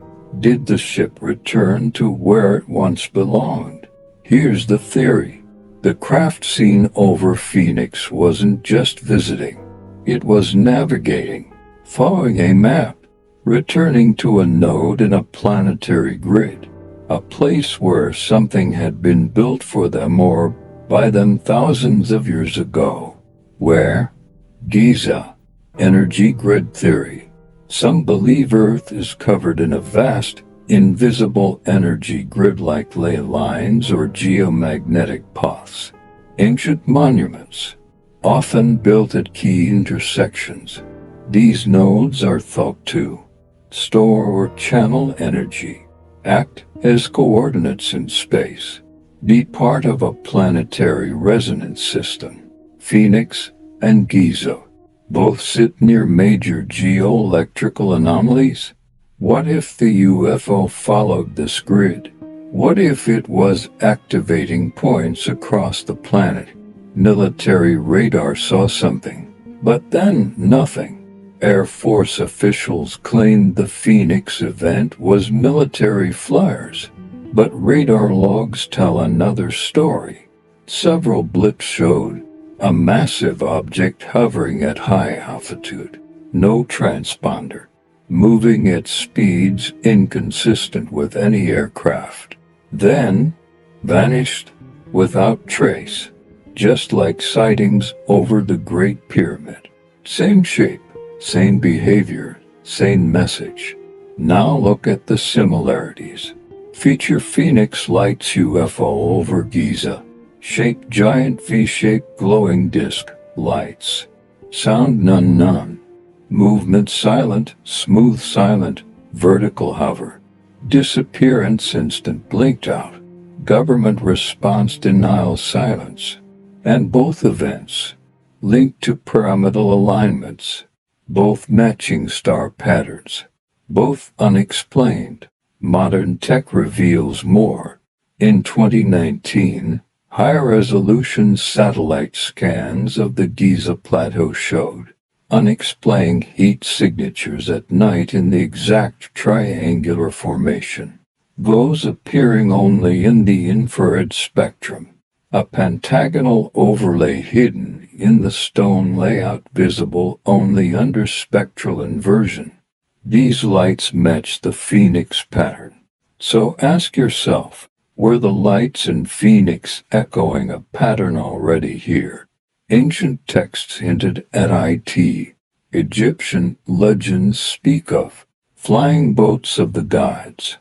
Did the ship return to where it once belonged? Here's the theory. The craft seen over Phoenix wasn't just visiting. It was navigating, following a map, returning to a node in a planetary grid, a place where something had been built for them or by them thousands of years ago. Where? Giza. Energy grid theory. Some believe Earth is covered in a vast, invisible energy grid like ley lines or geomagnetic paths. Ancient monuments, often built at key intersections. These nodes are thought to store or channel energy, act as coordinates in space, be part of a planetary resonance system. Phoenix and Giza both sit near major geoelectrical anomalies. What if the UFO followed this grid? What if it was activating points across the planet? Military radar saw something, but then nothing. Air Force officials claimed the Phoenix event was military flyers, but radar logs tell another story. Several blips showed a massive object hovering at high altitude, no transponder, moving at speeds inconsistent with any aircraft. Then vanished without trace, just like sightings over the Great Pyramid. Same shape, same behavior, same message. Now look at the similarities. Feature Phoenix lights UFO over Giza. Shape giant V-shaped glowing disk, lights. Sound none. Movement silent, smooth silent, vertical hover. Disappearance instant, blinked out. Government response denial, silence. And both events linked to pyramidal alignments, both matching star patterns, both unexplained. Modern tech reveals more. In 2019, high-resolution satellite scans of the Giza Plateau showed unexplained heat signatures at night in the exact triangular formation, those appearing only in the infrared spectrum. A pentagonal overlay hidden in the stone layout, visible only under spectral inversion. These lights match the Phoenix pattern. So ask yourself, were the lights in Phoenix echoing a pattern already here? Ancient texts hinted at it. Egyptian legends speak of flying boats of the gods,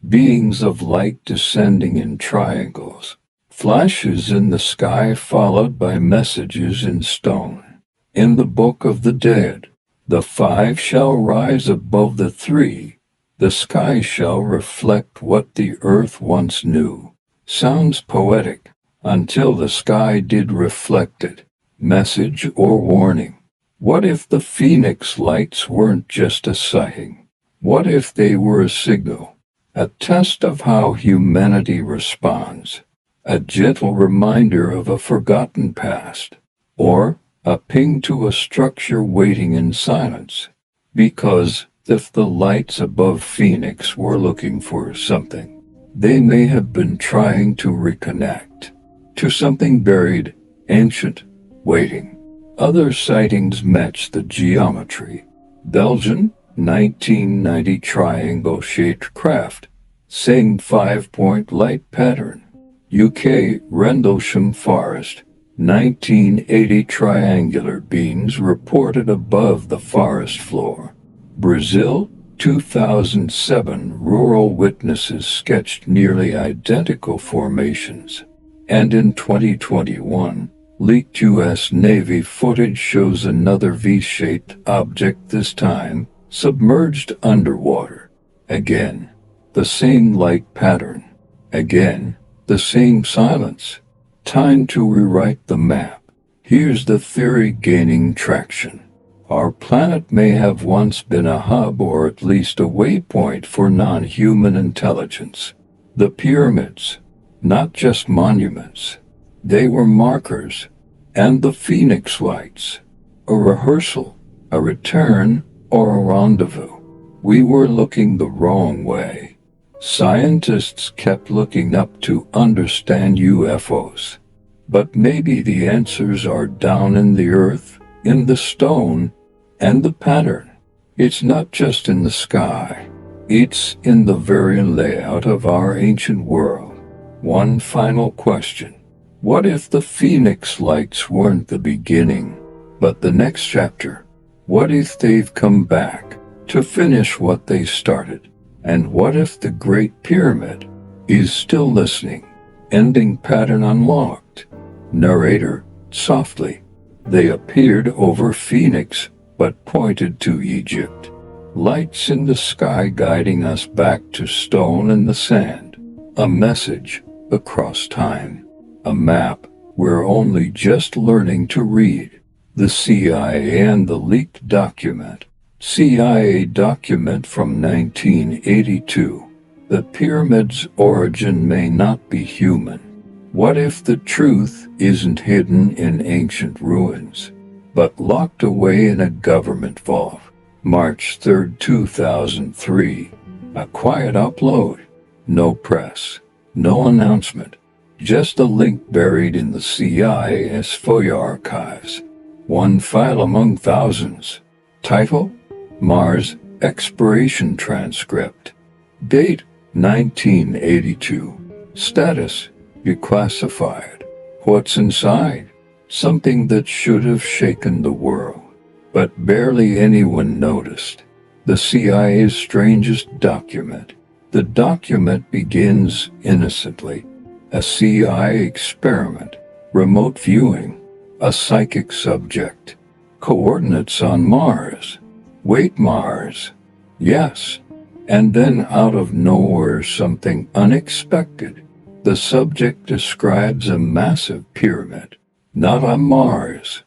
beings of light descending in triangles. Flashes in the sky followed by messages in stone. In the Book of the Dead, the 5 shall rise above the 3. The sky shall reflect what the earth once knew. Sounds poetic, until the sky did reflect it. Message or warning. What if the Phoenix lights weren't just a sighting? What if they were a signal? A test of how humanity responds. A gentle reminder of a forgotten past, or a ping to a structure waiting in silence. Because if the lights above Phoenix were looking for something, they may have been trying to reconnect to something buried, ancient, waiting. Other sightings match the geometry. Belgian, 1990 triangle-shaped craft, same 5-point light pattern. UK Rendlesham Forest, 1980 triangular beams reported above the forest floor. Brazil, 2007 rural witnesses sketched nearly identical formations. And in 2021, leaked U.S. Navy footage shows another V-shaped object, this time submerged underwater. Again, the same light pattern. Again, the same silence. Time to rewrite the map. Here's the theory gaining traction. Our planet may have once been a hub, or at least a waypoint for non-human intelligence. The pyramids, not just monuments. They were markers. And the Phoenix lights, a rehearsal, a return, or a rendezvous. We were looking the wrong way. Scientists kept looking up to understand UFOs. But maybe the answers are down in the earth, in the stone, and the pattern. It's not just in the sky. It's in the very layout of our ancient world. One final question. What if the Phoenix lights weren't the beginning, but the next chapter? What if they've come back to finish what they started? And what if the Great Pyramid is still listening? Ending pattern unlocked. Narrator, softly. They appeared over Phoenix, but pointed to Egypt. Lights in the sky guiding us back to stone in the sand. A message across time. A map we're only just learning to read. The CIA and the leaked document. CIA document from 1982. The pyramid's origin may not be human. What if the truth isn't hidden in ancient ruins, but locked away in a government vault? March 3, 2003. A quiet upload. No press. No announcement. Just a link buried in the CIA's FOIA archives. One file among thousands. Title: Mars Exploration Transcript. Date: 1982. Status: declassified. What's inside? Something that should have shaken the world, but barely anyone noticed. The CIA's strangest document. The document begins innocently. A CIA experiment. Remote viewing. A psychic subject. Coordinates on Mars. Wait, Mars? Yes. And then out of nowhere something unexpected. The subject describes a massive pyramid, not on Mars,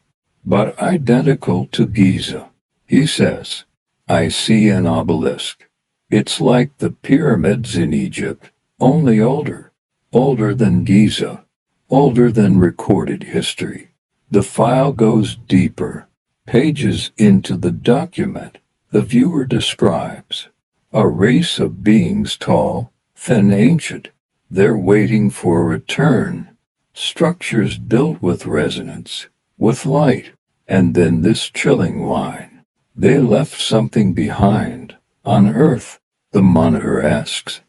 but identical to Giza. He says, "I see an obelisk. It's like the pyramids in Egypt, only older. Older than Giza. Older than recorded history." The file goes deeper. Pages into the document, the viewer describes a race of beings tall, thin, ancient. They're waiting for a return. Structures built with resonance, with light, and then this chilling line. They left something behind, on Earth. The monitor asks,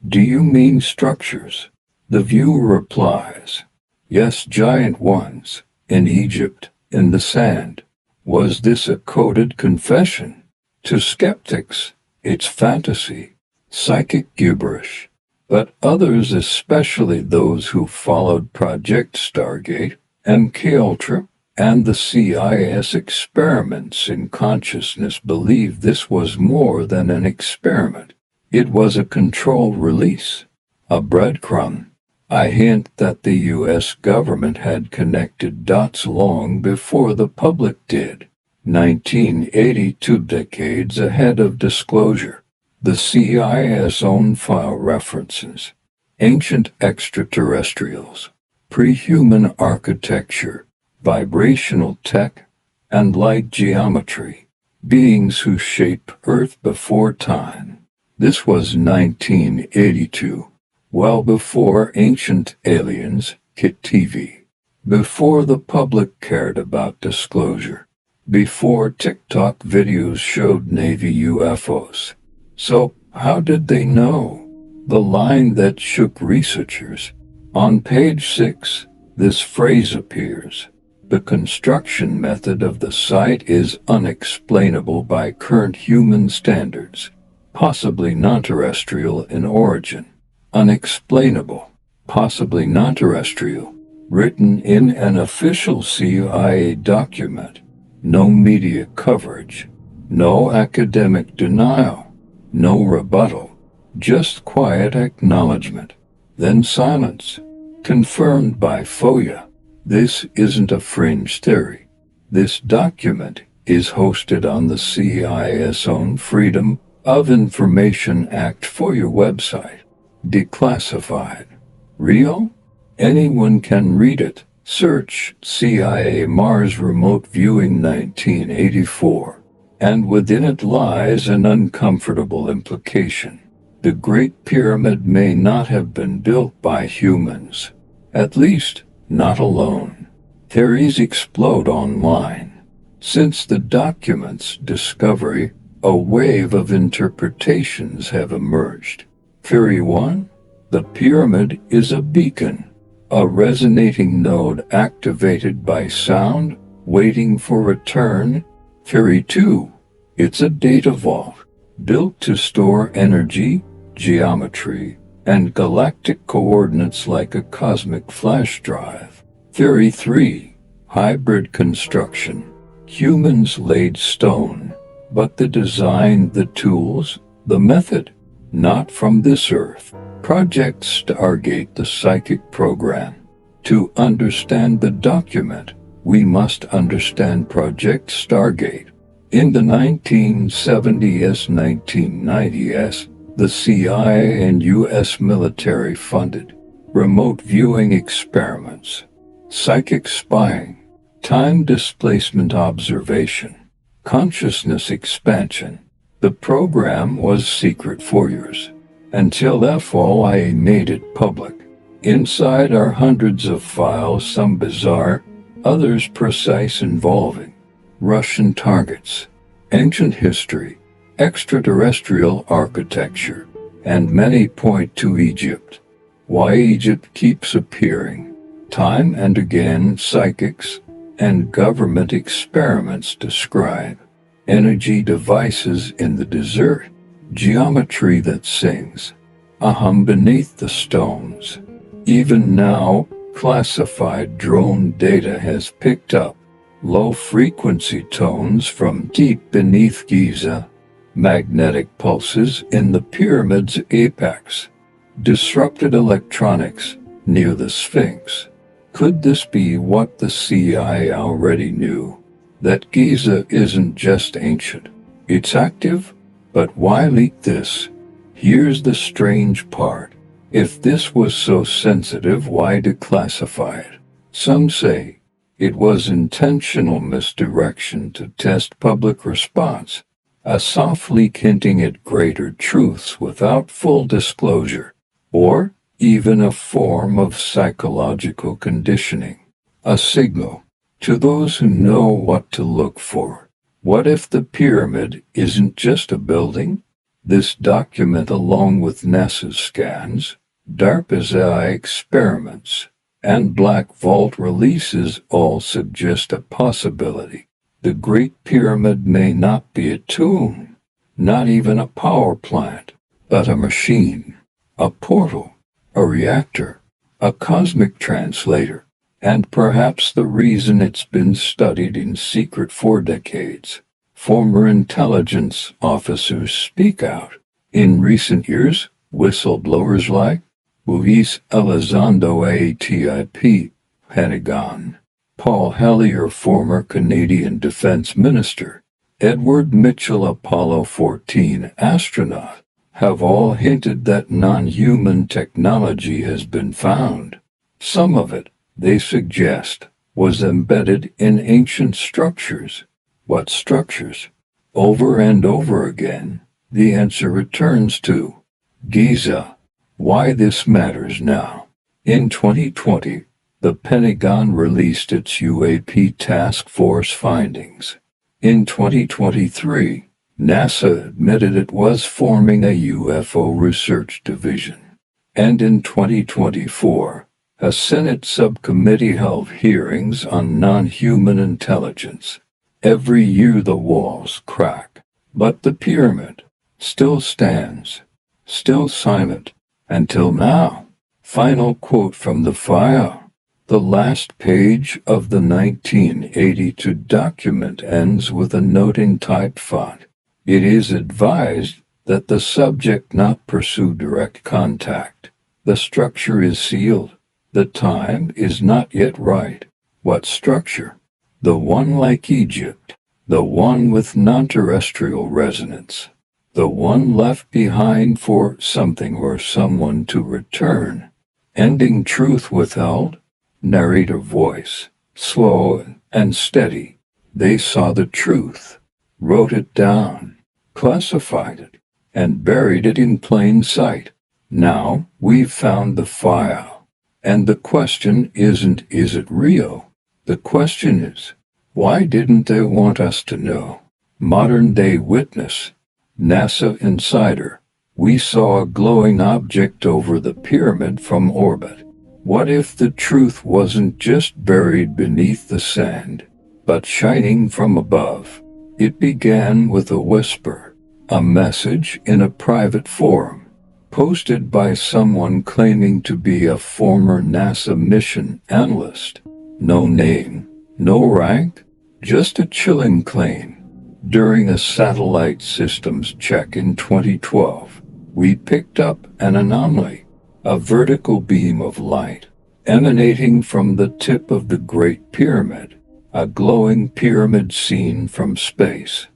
"Do you mean structures?" The viewer replies, "Yes, giant ones, in Egypt, in the sand." Was this a coded confession? To skeptics, it's fantasy, psychic gibberish. But others, especially those who followed Project Stargate, MKUltra, and the CIS experiments in consciousness, believe this was more than an experiment. It was a controlled release, a breadcrumb. I hint that the U.S. government had connected dots long before the public did. 1982, decades ahead of disclosure. The CIS own file references ancient extraterrestrials, pre-human architecture, vibrational tech, and light geometry, beings who shaped Earth before time. This was 1982, well before Ancient Aliens hit TV, before the public cared about disclosure, before TikTok videos showed Navy UFOs. So, how did they know? The line that shook researchers. On page 6, this phrase appears. The construction method of the site is unexplainable by current human standards, possibly non-terrestrial in origin. Unexplainable, possibly non-terrestrial, written in an official CIA document. No media coverage, no academic denial. No rebuttal, just quiet acknowledgement, then silence, confirmed by FOIA. This isn't a fringe theory. This document is hosted on the CIS own Freedom of Information Act FOIA website. Declassified. Real? Anyone can read it. Search CIA Mars Remote Viewing 1984. And within it lies an uncomfortable implication. The Great Pyramid may not have been built by humans, at least not alone. Theories explode online. Since the document's discovery, a wave of interpretations have emerged. Theory 1: the pyramid is a beacon, a resonating node activated by sound, waiting for return. Theory 2: it's a data vault, built to store energy, geometry, and galactic coordinates like a cosmic flash drive. Theory 3: hybrid construction. Humans laid stone, but the design, the tools, the method, not from this Earth. Project Stargate, the psychic program. To understand the document, we must understand Project Stargate. In the 1970s, 1990s, the CIA and U.S. military funded, remote viewing experiments, psychic spying, time displacement observation, consciousness expansion. The program was secret for years, until FOIA made it public. Inside are hundreds of files, some bizarre, others precise, involving Russian targets, ancient history, extraterrestrial architecture, and many point to Egypt. Why Egypt keeps appearing. Time and again, psychics and government experiments describe energy devices in the desert, geometry that sings, a hum beneath the stones. Even now, classified drone data has picked up low-frequency tones from deep beneath Giza, magnetic pulses in the pyramid's apex, disrupted electronics near the Sphinx. Could this be what the CIA already knew? That Giza isn't just ancient, it's active? But why leak this? Here's the strange part. If this was so sensitive, why declassify it? Some say it was intentional misdirection to test public response, a soft leak hinting at greater truths without full disclosure, or even a form of psychological conditioning, a signal to those who know what to look for. What if the pyramid isn't just a building? This document, along with NASA's scans, DARPA's AI experiments, and Black Vault releases, all suggest a possibility. The Great Pyramid may not be a tomb, not even a power plant, but a machine, a portal, a reactor, a cosmic translator, and perhaps the reason it's been studied in secret for decades. Former intelligence officers speak out. In recent years, whistleblowers like Luis Elizondo, ATIP, Pentagon, Paul Hellyer, former Canadian Defense Minister, Edward Mitchell, Apollo 14 astronaut, have all hinted that non-human technology has been found. Some of it, they suggest, was embedded in ancient structures. What structures? Over and over again, the answer returns to Giza. Why this matters now. In 2020, the Pentagon released its UAP task force findings. In 2023, NASA admitted it was forming a UFO research division. And in 2024, a Senate subcommittee held hearings on non-human intelligence. Every year the walls crack, but the pyramid still stands, still silent, until now. Final quote from the file. The last page of the 1982 document ends with a note in typed font. It is advised that the subject not pursue direct contact. The structure is sealed. The time is not yet right. What structure? The one like Egypt. The one with non-terrestrial resonance. The one left behind for something or someone to return. Ending truth withheld. Narrator voice, slow and steady. They saw the truth, wrote it down, classified it, and buried it in plain sight. Now we've found the file. And the question isn't, is it real? The question is, why didn't they want us to know? Modern-day witness, NASA insider. We saw a glowing object over the pyramid from orbit. What if the truth wasn't just buried beneath the sand, but shining from above? It began with a whisper, a message in a private forum, posted by someone claiming to be a former NASA mission analyst. No name, no rank, just a chilling claim. During a satellite systems check in 2012, we picked up an anomaly. A vertical beam of light, emanating from the tip of the Great Pyramid, a glowing pyramid seen from space.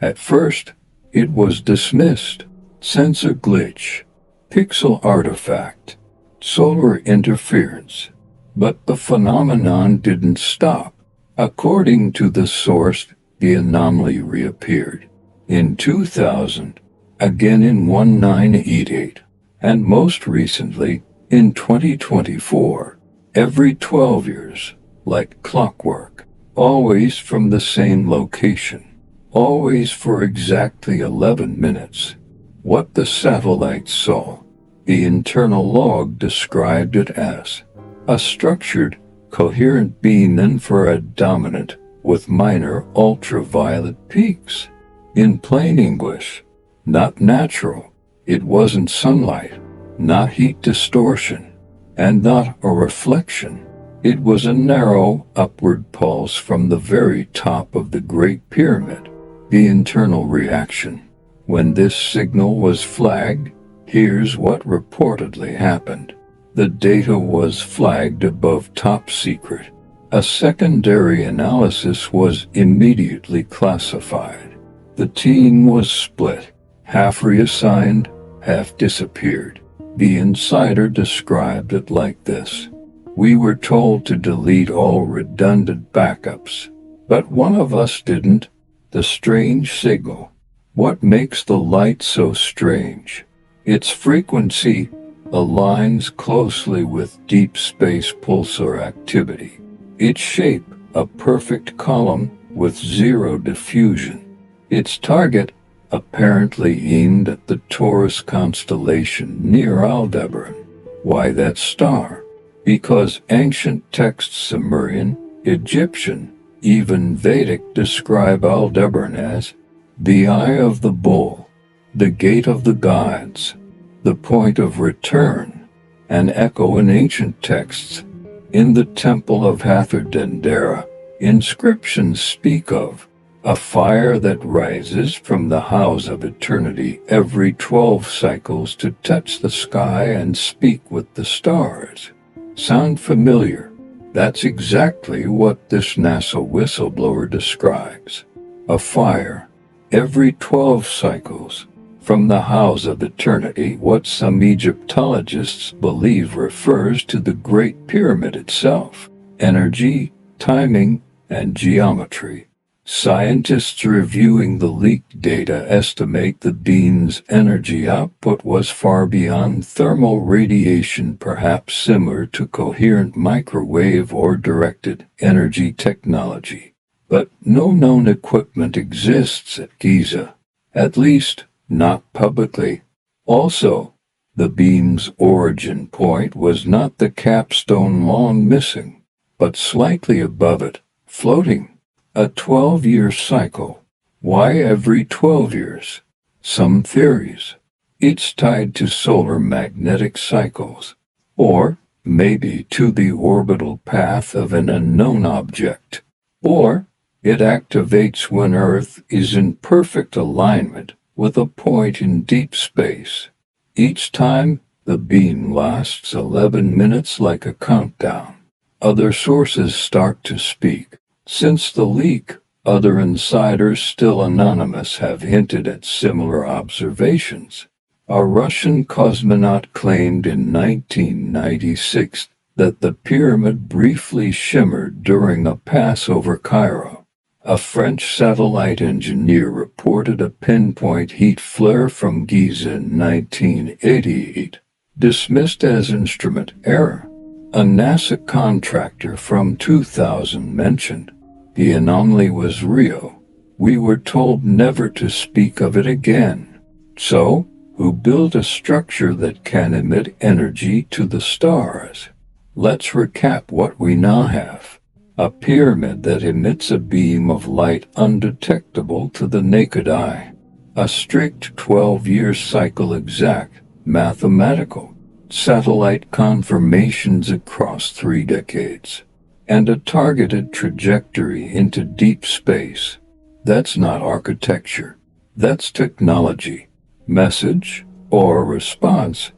At first, it was dismissed. Sensor glitch, pixel artifact. solar interference. But the phenomenon didn't stop. According to the source, the anomaly reappeared in 2000, again in 1988, and most recently in 2024, every 12 years, like clockwork, always from the same location, always for exactly 11 minutes. What the satellites saw, the internal log described it as a structured, coherent beam infrared dominant with minor ultraviolet peaks. In plain English, not natural. It wasn't sunlight, not heat distortion, and not a reflection. It was a narrow, upward pulse from the very top of the Great Pyramid. The internal reaction. When this signal was flagged, here's what reportedly happened. The data was flagged above top secret. A secondary analysis was immediately classified. The team was split, half reassigned, half disappeared. The insider described it like this. We were told to delete all redundant backups, but one of us didn't. The strange signal. What makes the light so strange? Its frequency aligns closely with deep space pulsar activity. Its shape, a perfect column with zero diffusion. Its target, apparently aimed at the Taurus constellation near Aldebaran. Why that star? Because ancient texts Sumerian, Egyptian, even Vedic describe Aldebaran as the eye of the bull, the gate of the gods, the point of return, an echo in ancient texts. In the temple of Hathor Dendera, inscriptions speak of a fire that rises from the house of eternity every 12 cycles to touch the sky and speak with the stars. Sound familiar? That's exactly what this NASA whistleblower describes. A fire, every 12 cycles, from the house of eternity, what some Egyptologists believe refers to the Great Pyramid itself. Energy, timing, and geometry. Scientists reviewing the leaked data estimate the beam's energy output was far beyond thermal radiation, perhaps similar to coherent microwave or directed energy technology. But no known equipment exists at Giza, at least not publicly. Also, the beam's origin point was not the capstone long missing, but slightly above it, floating. A 12-year cycle. Why every 12 years? Some theories. It's tied to solar magnetic cycles, or maybe to the orbital path of an unknown object, or it activates when Earth is in perfect alignment with a point in deep space. Each time, the beam lasts 11 minutes like a countdown. Other sources start to speak. Since the leak, other insiders, still anonymous, have hinted at similar observations. A Russian cosmonaut claimed in 1996 that the pyramid briefly shimmered during a pass over Cairo. A French satellite engineer reported a pinpoint heat flare from Giza in 1988, dismissed as instrument error. A NASA contractor from 2000 mentioned the anomaly was real. We were told never to speak of it again. So, who built a structure that can emit energy to the stars? Let's recap what we now have. A pyramid that emits a beam of light undetectable to the naked eye. A strict 12-year cycle, exact, mathematical. Satellite confirmations across 3 decades. And a targeted trajectory into deep space. That's not architecture. That's technology. Message or response.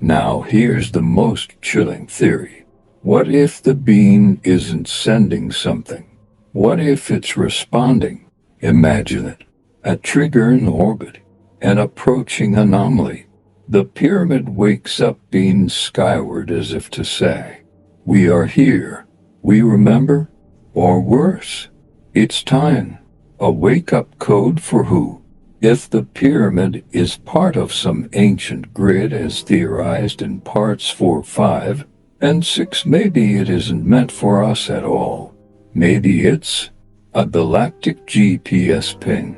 Now here's the most chilling theory. What if the beam isn't sending something? What if it's responding? Imagine it. A trigger in orbit. An approaching anomaly. The pyramid wakes up, beams skyward as if to say, "We are here. We remember." Or worse, "It's time." A wake-up code for who? If the pyramid is part of some ancient grid as theorized in parts 4, 5, and 6, maybe it isn't meant for us at all. Maybe it's a galactic GPS ping,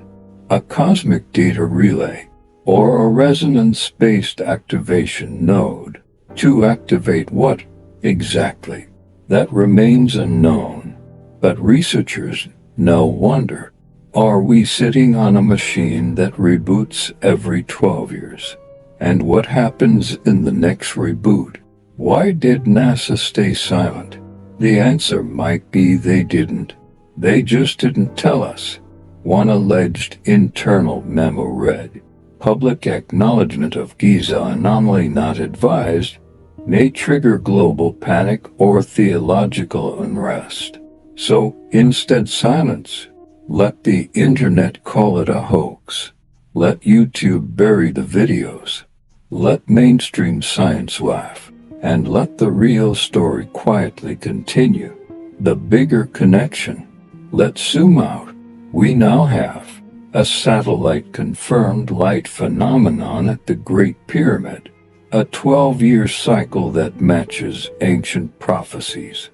a cosmic data relay, or a resonance-based activation node. To activate what exactly? That remains unknown. But researchers now wonder, are we sitting on a machine that reboots every 12 years? And what happens in the next reboot? Why did NASA stay silent? The answer might be they didn't. They just didn't tell us. One alleged internal memo read, "Public acknowledgement of Giza anomaly not advised may trigger global panic or theological unrest." So, instead silence. Let the internet call it a hoax. Let YouTube bury the videos. Let mainstream science laugh. And let the real story quietly continue. The bigger connection. Let's zoom out. We now have a satellite-confirmed light phenomenon at the Great Pyramid, a 12-year cycle that matches ancient prophecies.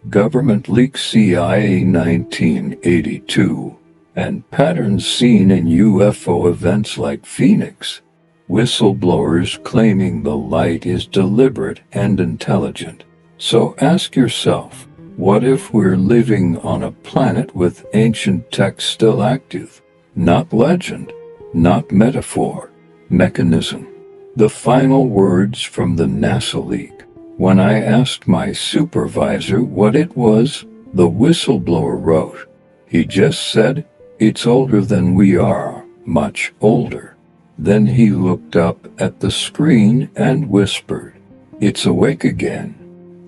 Government leaks CIA 1982, and patterns seen in UFO events like Phoenix. Whistleblowers claiming the light is deliberate and intelligent. So ask yourself, what if we're living on a planet with ancient tech still active? Not legend, not metaphor, mechanism. The final words from the NASA leak. When I asked my supervisor what it was, the whistleblower wrote. He just said, "It's older than we are, much older." Then he looked up at the screen and whispered, "It's awake again."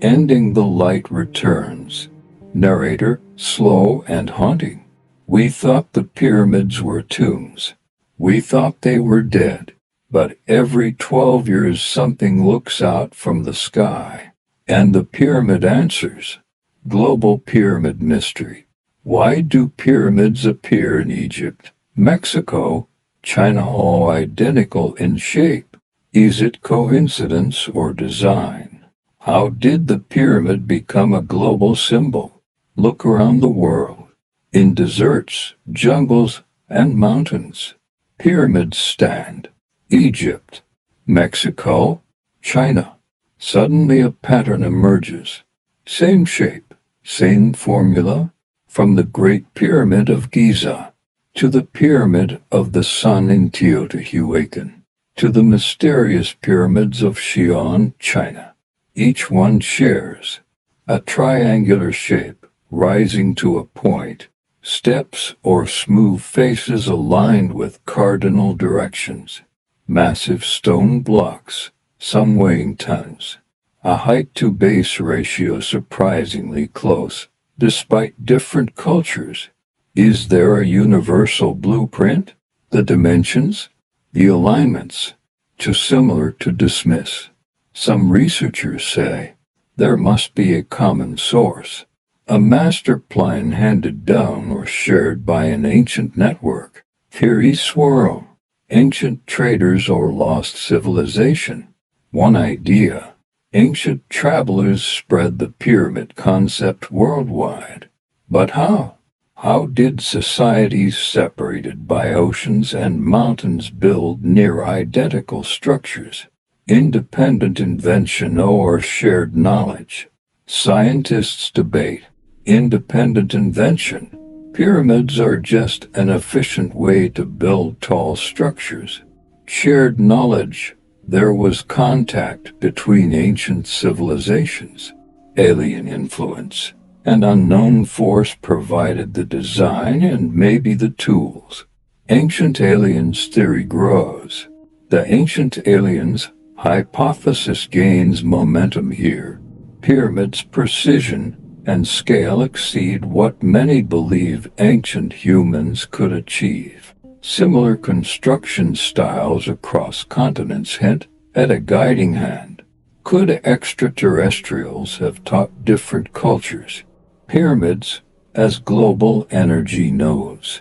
Ending the light returns. Narrator, slow and haunting. We thought the pyramids were tombs. We thought they were dead. But every 12 years something looks out from the sky. And the pyramid answers. Global pyramid mystery. Why do pyramids appear in Egypt, Mexico, China all identical in shape? Is it coincidence or design? How did the pyramid become a global symbol? Look around the world. In deserts, jungles, and mountains, pyramids stand. Egypt, Mexico, China. Suddenly a pattern emerges. Same shape, same formula, from the Great Pyramid of Giza to the Pyramid of the Sun in Teotihuacan to the mysterious pyramids of Xi'an, China. Each one shares a triangular shape rising to a point, steps or smooth faces aligned with cardinal directions. Massive stone blocks, some weighing tons. A height-to-base ratio surprisingly close, despite different cultures. Is there a universal blueprint? The dimensions? The alignments? Too similar to dismiss. Some researchers say there must be a common source, a master plan handed down or shared by an ancient network. Theories swirl. Ancient traders or lost civilization. One idea. Ancient travelers spread the pyramid concept worldwide. But how? How did societies separated by oceans and mountains build near identical structures? Independent invention or shared knowledge? Scientists debate. Independent invention. Pyramids are just an efficient way to build tall structures. Shared knowledge. There was contact between ancient civilizations. Alien influence. An unknown force provided the design and maybe the tools. Ancient aliens theory grows. The ancient aliens hypothesis gains momentum here. Pyramids' precision and scale exceed what many believe ancient humans could achieve. Similar construction styles across continents hint at a guiding hand. Could extraterrestrials have taught different cultures? Pyramids as global energy nodes.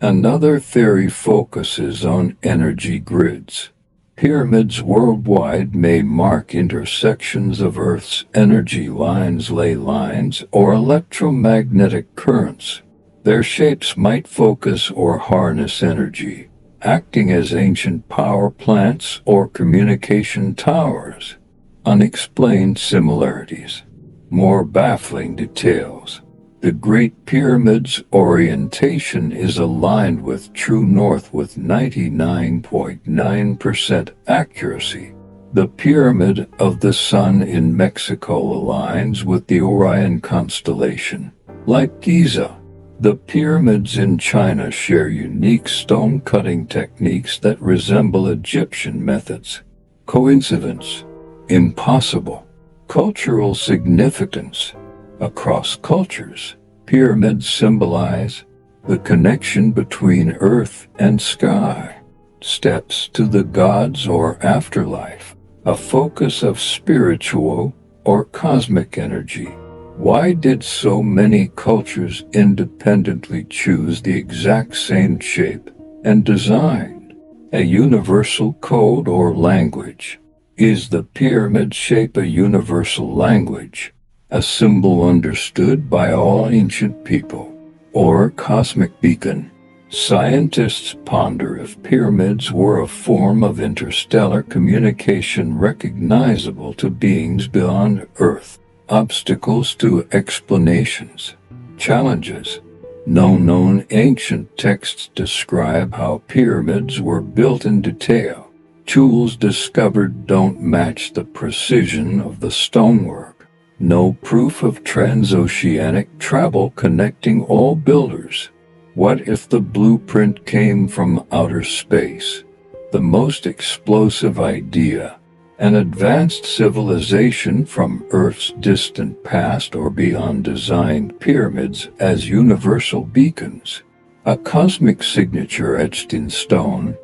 Another theory focuses on energy grids. Pyramids worldwide may mark intersections of Earth's energy lines, ley lines, or electromagnetic currents. Their shapes might focus or harness energy, acting as ancient power plants or communication towers. Unexplained similarities. More baffling details. The Great Pyramids' orientation is aligned with true north with 99.9% accuracy. The Pyramid of the Sun in Mexico aligns with the Orion constellation. Like Giza, the pyramids in China share unique stone-cutting techniques that resemble Egyptian methods. Coincidence? Impossible. Cultural significance. Across cultures, pyramids symbolize the connection between earth and sky, steps to the gods or afterlife, a focus of spiritual or cosmic energy. Why did so many cultures independently choose the exact same shape and design? A universal code or language. Is the pyramid shape a universal language? A symbol understood by all ancient people, or a cosmic beacon? Scientists ponder if pyramids were a form of interstellar communication recognizable to beings beyond Earth. Obstacles to explanations. Challenges. No known ancient texts describe how pyramids were built in detail. Tools discovered don't match the precision of the stonework. No proof of transoceanic travel connecting all builders. What if the blueprint came from outer space? The most explosive idea. An advanced civilization from Earth's distant past or beyond designed pyramids as universal beacons. A cosmic signature etched in stone.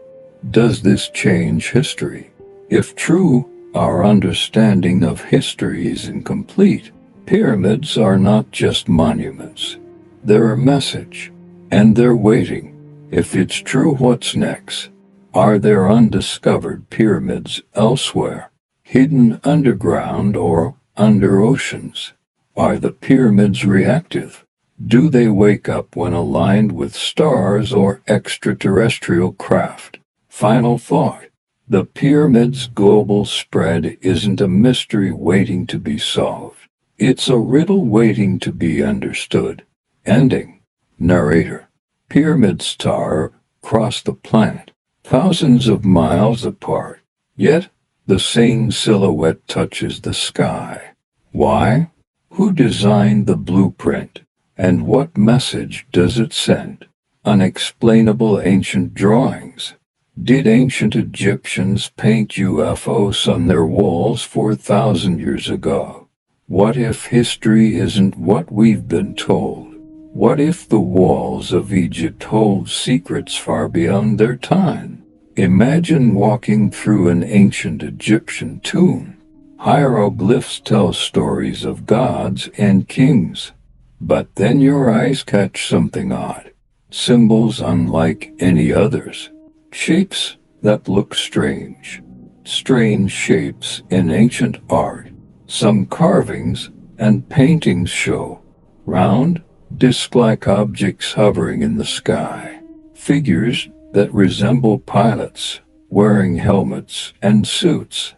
Does this change history? If true, our understanding of history is incomplete. Pyramids are not just monuments. They're a message. And they're waiting. If it's true, what's next? Are there undiscovered pyramids elsewhere? Hidden underground or under oceans? Are the pyramids reactive? Do they wake up when aligned with stars or extraterrestrial craft? Final thought. The pyramid's global spread isn't a mystery waiting to be solved. It's a riddle waiting to be understood. Ending. Narrator. Pyramids tower across the planet, thousands of miles apart, yet the same silhouette touches the sky. Why? Who designed the blueprint? And what message does it send? Unexplainable ancient drawings. Did ancient Egyptians paint UFOs on their walls 4,000 years ago? What if history isn't what we've been told? What if the walls of Egypt hold secrets far beyond their time? Imagine walking through an ancient Egyptian tomb. Hieroglyphs tell stories of gods and kings. But then your eyes catch something odd. Symbols unlike any others. Shapes that look strange. Strange shapes in ancient art. Some carvings and paintings show round, disc-like objects hovering in the sky. Figures that resemble pilots wearing helmets and suits.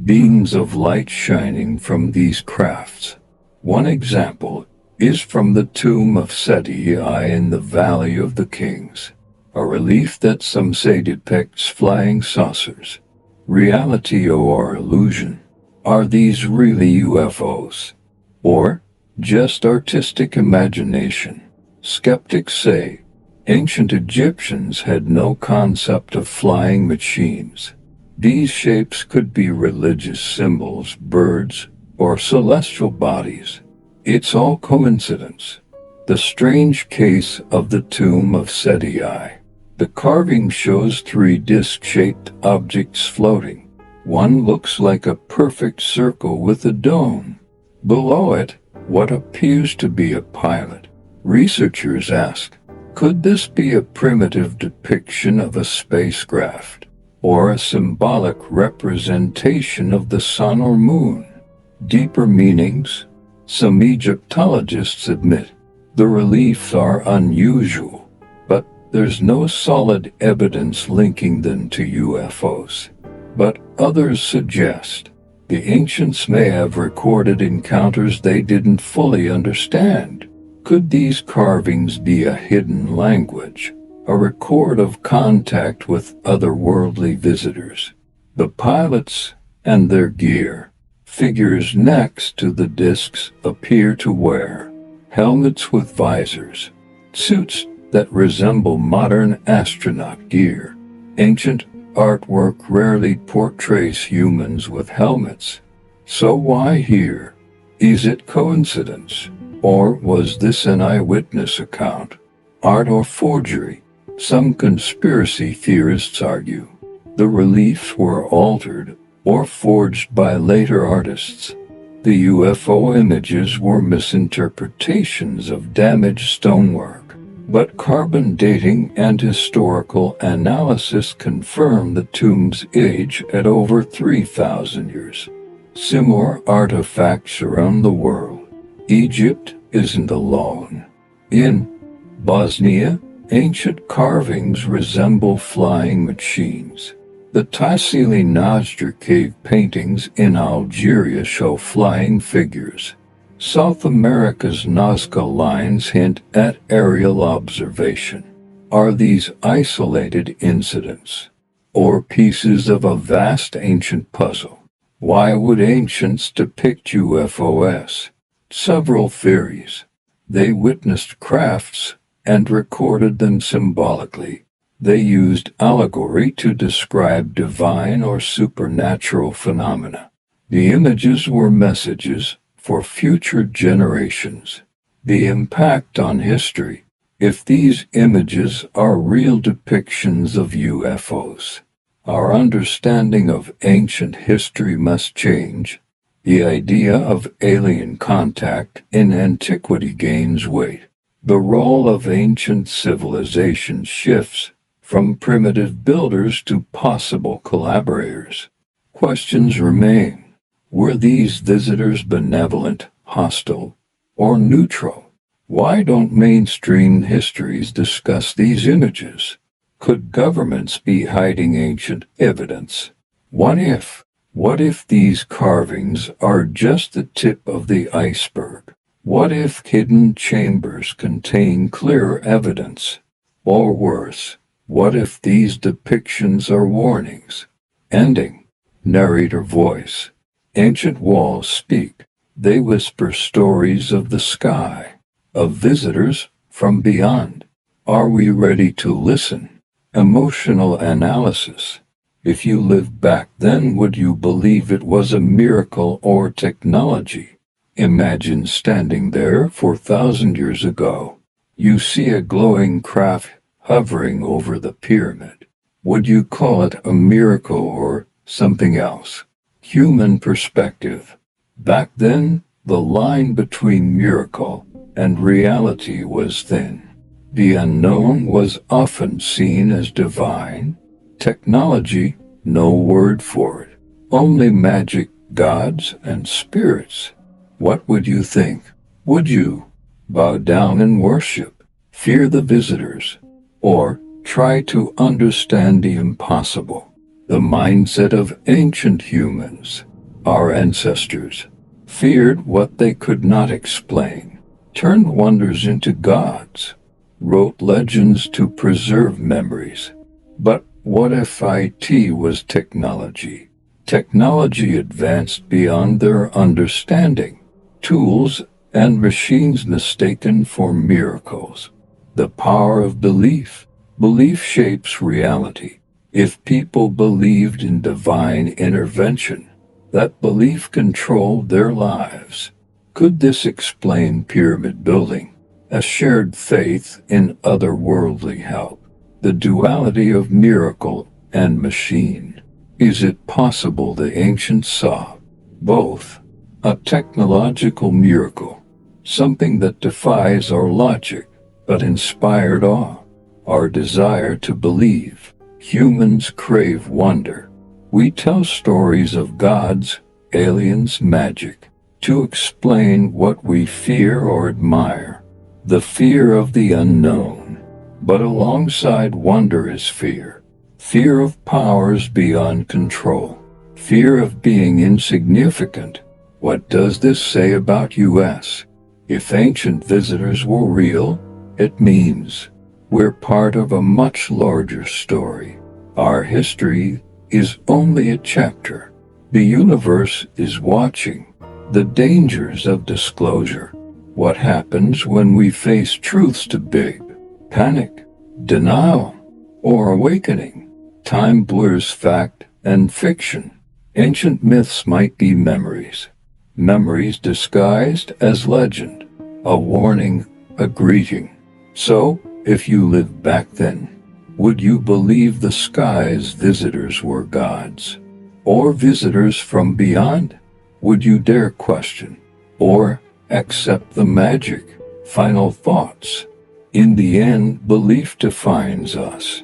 Beams of light shining from these crafts. One example is from the tomb of Seti I in the Valley of the Kings. A relief that some say depicts flying saucers. Reality or illusion? Are these really UFOs? Or just artistic imagination? Skeptics say ancient Egyptians had no concept of flying machines. These shapes could be religious symbols, birds, or celestial bodies. It's all coincidence. The strange case of the tomb of Seti I. The carving shows three disc-shaped objects floating. One looks like a perfect circle with a dome. Below it, what appears to be a pilot. Researchers ask, could this be a primitive depiction of a spacecraft, or a symbolic representation of the sun or moon? Deeper meanings? Some Egyptologists admit the reliefs are unusual, but there's no solid evidence linking them to UFOs. But others suggest the ancients may have recorded encounters they didn't fully understand. Could these carvings be a hidden language, a record of contact with otherworldly visitors? The pilots and their gear. Figures next to the discs appear to wear helmets with visors, suits that resemble modern astronaut gear. Ancient artwork rarely portrays humans with helmets. So why here? Is it coincidence? Or was this an eyewitness account? Art or forgery? Some conspiracy theorists argue the reliefs were altered or forged by later artists. The UFO images were misinterpretations of damaged stonework, but carbon dating and historical analysis confirm the tomb's age at over 3,000 years. Similar artifacts around the world. Egypt isn't alone. In Bosnia, ancient carvings resemble flying machines. The Tassili Najjar cave paintings in Algeria show flying figures. South America's Nazca lines hint at aerial observation. Are these isolated incidents, or pieces of a vast ancient puzzle? Why would ancients depict UFOs? Several theories. They witnessed crafts and recorded them symbolically. They used allegory to describe divine or supernatural phenomena. The images were messages for future generations. The impact on history. If these images are real depictions of UFOs, our understanding of ancient history must change. The idea of alien contact in antiquity gains weight. The role of ancient civilizations shifts from primitive builders to possible collaborators. Questions remain. Were these visitors benevolent, hostile, or neutral? Why don't mainstream histories discuss these images? Could governments be hiding ancient evidence? What if? What if these carvings are just the tip of the iceberg? What if hidden chambers contain clear evidence? Or worse, what if these depictions are warnings? Ending. Narrator voice. Ancient walls speak. They whisper stories of the sky, of visitors from beyond. Are we ready to listen? Emotional analysis. If you lived back then, would you believe it was a miracle or technology? Imagine standing there 4,000 years ago. You see a glowing craft hovering over the pyramid. Would you call it a miracle or something else? Human perspective. Back then, the line between miracle and reality was thin. The unknown was often seen as divine. Technology, no word for it. Only magic, gods, and spirits. What would you think? Would you bow down and worship, fear the visitors, or try to understand the impossible? The mindset of ancient humans, our ancestors, feared what they could not explain, turned wonders into gods, wrote legends to preserve memories. But what if IT was technology? Technology advanced beyond their understanding. Tools and machines mistaken for miracles. The power of belief. Belief shapes reality. If people believed in divine intervention, that belief controlled their lives. Could this explain pyramid building? A shared faith in otherworldly help. The duality of miracle and machine. Is it possible the ancients saw both a technological miracle, something that defies our logic but inspired awe, our desire to believe? Humans crave wonder. We tell stories of gods, aliens, magic, to explain what we fear or admire. The fear of the unknown. But alongside wonder is fear. Fear of powers beyond control. Fear of being insignificant. What does this say about us? If ancient visitors were real, it means we're part of a much larger story. Our history is only a chapter. The universe is watching. The dangers of disclosure. What happens when we face truths too big? Panic, denial, or awakening? Time blurs fact and fiction. Ancient myths might be memories. Memories disguised as legend. A warning, a greeting. So, if you lived back then, would you believe the sky's visitors were gods? Or visitors from beyond? Would you dare question? Or accept the magic? Final thoughts. In the end, belief defines us.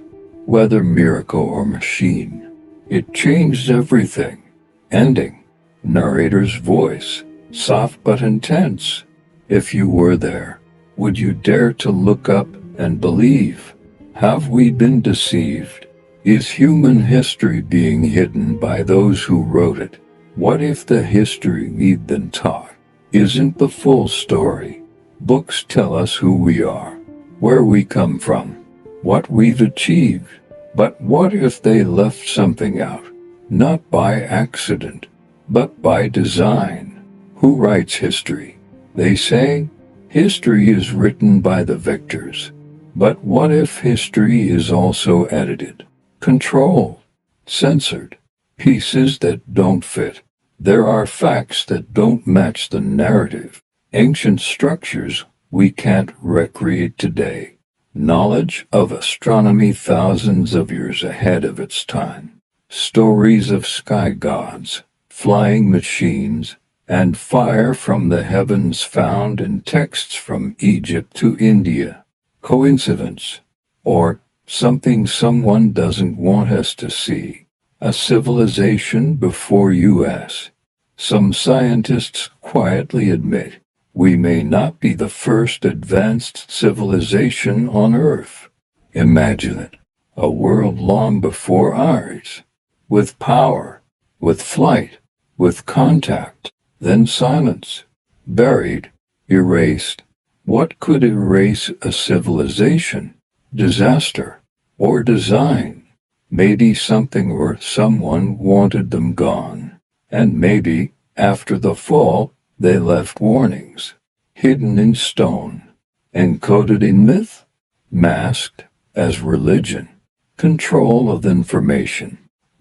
Whether miracle or machine, it changed everything. Ending. Narrator's voice, soft but intense. If you were there, would you dare to look up and believe? Have we been deceived? Is human history being hidden by those who wrote it? What if the history we've been taught isn't the full story? Books tell us who we are, where we come from, what we've achieved. But what if they left something out? Not by accident, but by design. Who writes history? They say history is written by the victors. But what if history is also edited, controlled, censored? Pieces that don't fit. There are facts that don't match the narrative. Ancient structures we can't recreate today. Knowledge of astronomy thousands of years ahead of its time. Stories of sky gods, flying machines, and fire from the heavens found in texts from Egypt to India. Coincidence? Or something someone doesn't want us to see? A civilization before us. Some scientists quietly admit we may not be the first advanced civilization on Earth. Imagine it, a world long before ours, with power, with flight, with contact, then silence, buried, erased. What could erase a civilization? Disaster or design? Maybe something or someone wanted them gone, and maybe, after the fall, they left warnings, hidden in stone, encoded in myth, masked as religion. Control of information.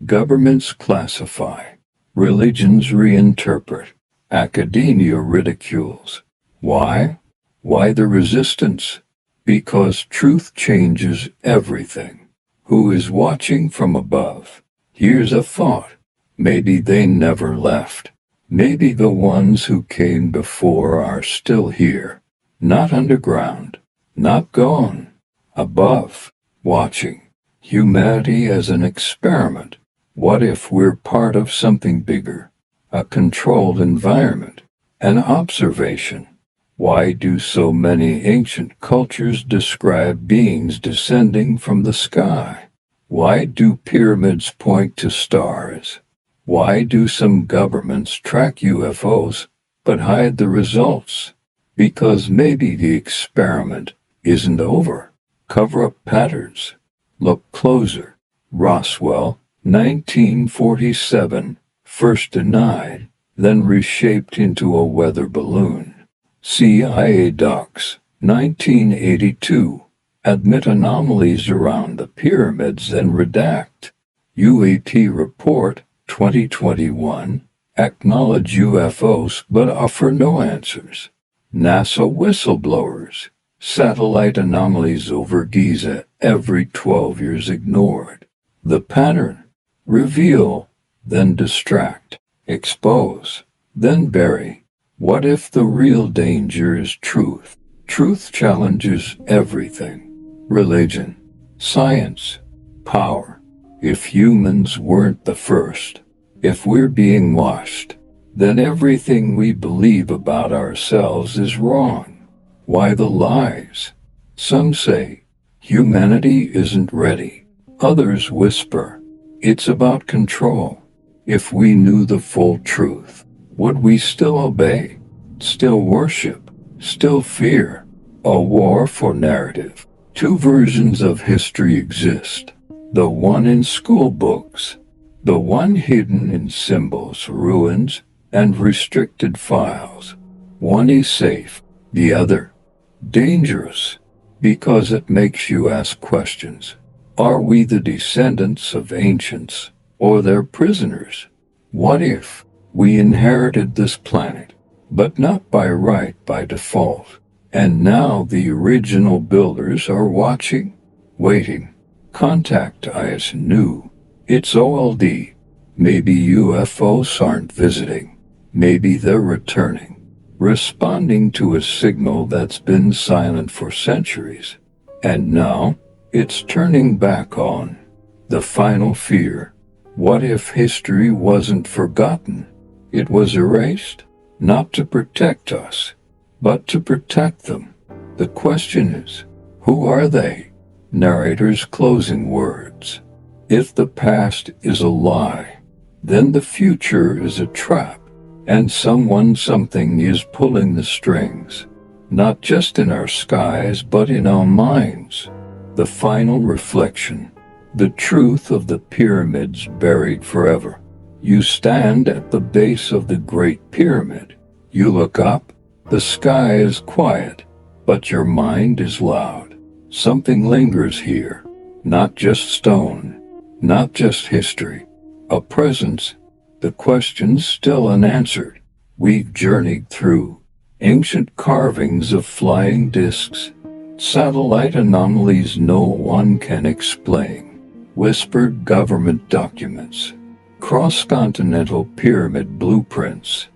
Governments classify, religions reinterpret, academia ridicules. Why? Why the resistance? Because truth changes everything. Who is watching from above? Here's a thought. Maybe they never left. Maybe the ones who came before are still here. Not underground. Not gone. Above. Watching. Humanity as an experiment. What if we're part of something bigger? A controlled environment. An observation. Why do so many ancient cultures describe beings descending from the sky? Why do pyramids point to stars? Why do some governments track UFOs but hide the results? Because maybe the experiment isn't over. Cover up patterns. Look closer. Roswell, 1947, first denied, then reshaped into a weather balloon. CIA docs, 1982, admit anomalies around the pyramids and redact. UAP report, 2021, acknowledge UFOs but offer no answers. NASA whistleblowers, satellite anomalies over Giza every 12 years ignored. The pattern, Reveal, then distract. Expose, then bury. What if the real danger is truth? Truth challenges everything. Religion, science, power. If humans weren't the first, if we're being washed, then everything we believe about ourselves is wrong. Why the lies? Some say, humanity isn't ready. Others whisper, it's about control. If we knew the full truth, would we still obey? Still worship? Still fear? A war for narrative. Two versions of history exist. The one in school books, the one hidden in symbols, ruins, and restricted files. One is safe, the other dangerous, because it makes you ask questions. Are we the descendants of ancients, or their prisoners? What if we inherited this planet, but not by right, by default, and now the original builders are watching, waiting? Contact us new. It's OLD. Maybe UFOs aren't visiting. Maybe they're returning, responding to a signal that's been silent for centuries. And now, it's turning back on. The final fear. What if history wasn't forgotten? It was erased, not to protect us, but to protect them. The question is, who are they? Narrator's closing words. If the past is a lie, then the future is a trap, and someone, something is pulling the strings, not just in our skies, but in our minds. The final reflection. The truth of the pyramids buried forever. You stand at the base of the Great Pyramid. You look up. The sky is quiet, but your mind is loud. Something lingers here. Not just stone, not just history. A presence. The questions still unanswered. We've journeyed through ancient carvings of flying discs, satellite anomalies no one can explain, whispered government documents, cross-continental pyramid blueprints,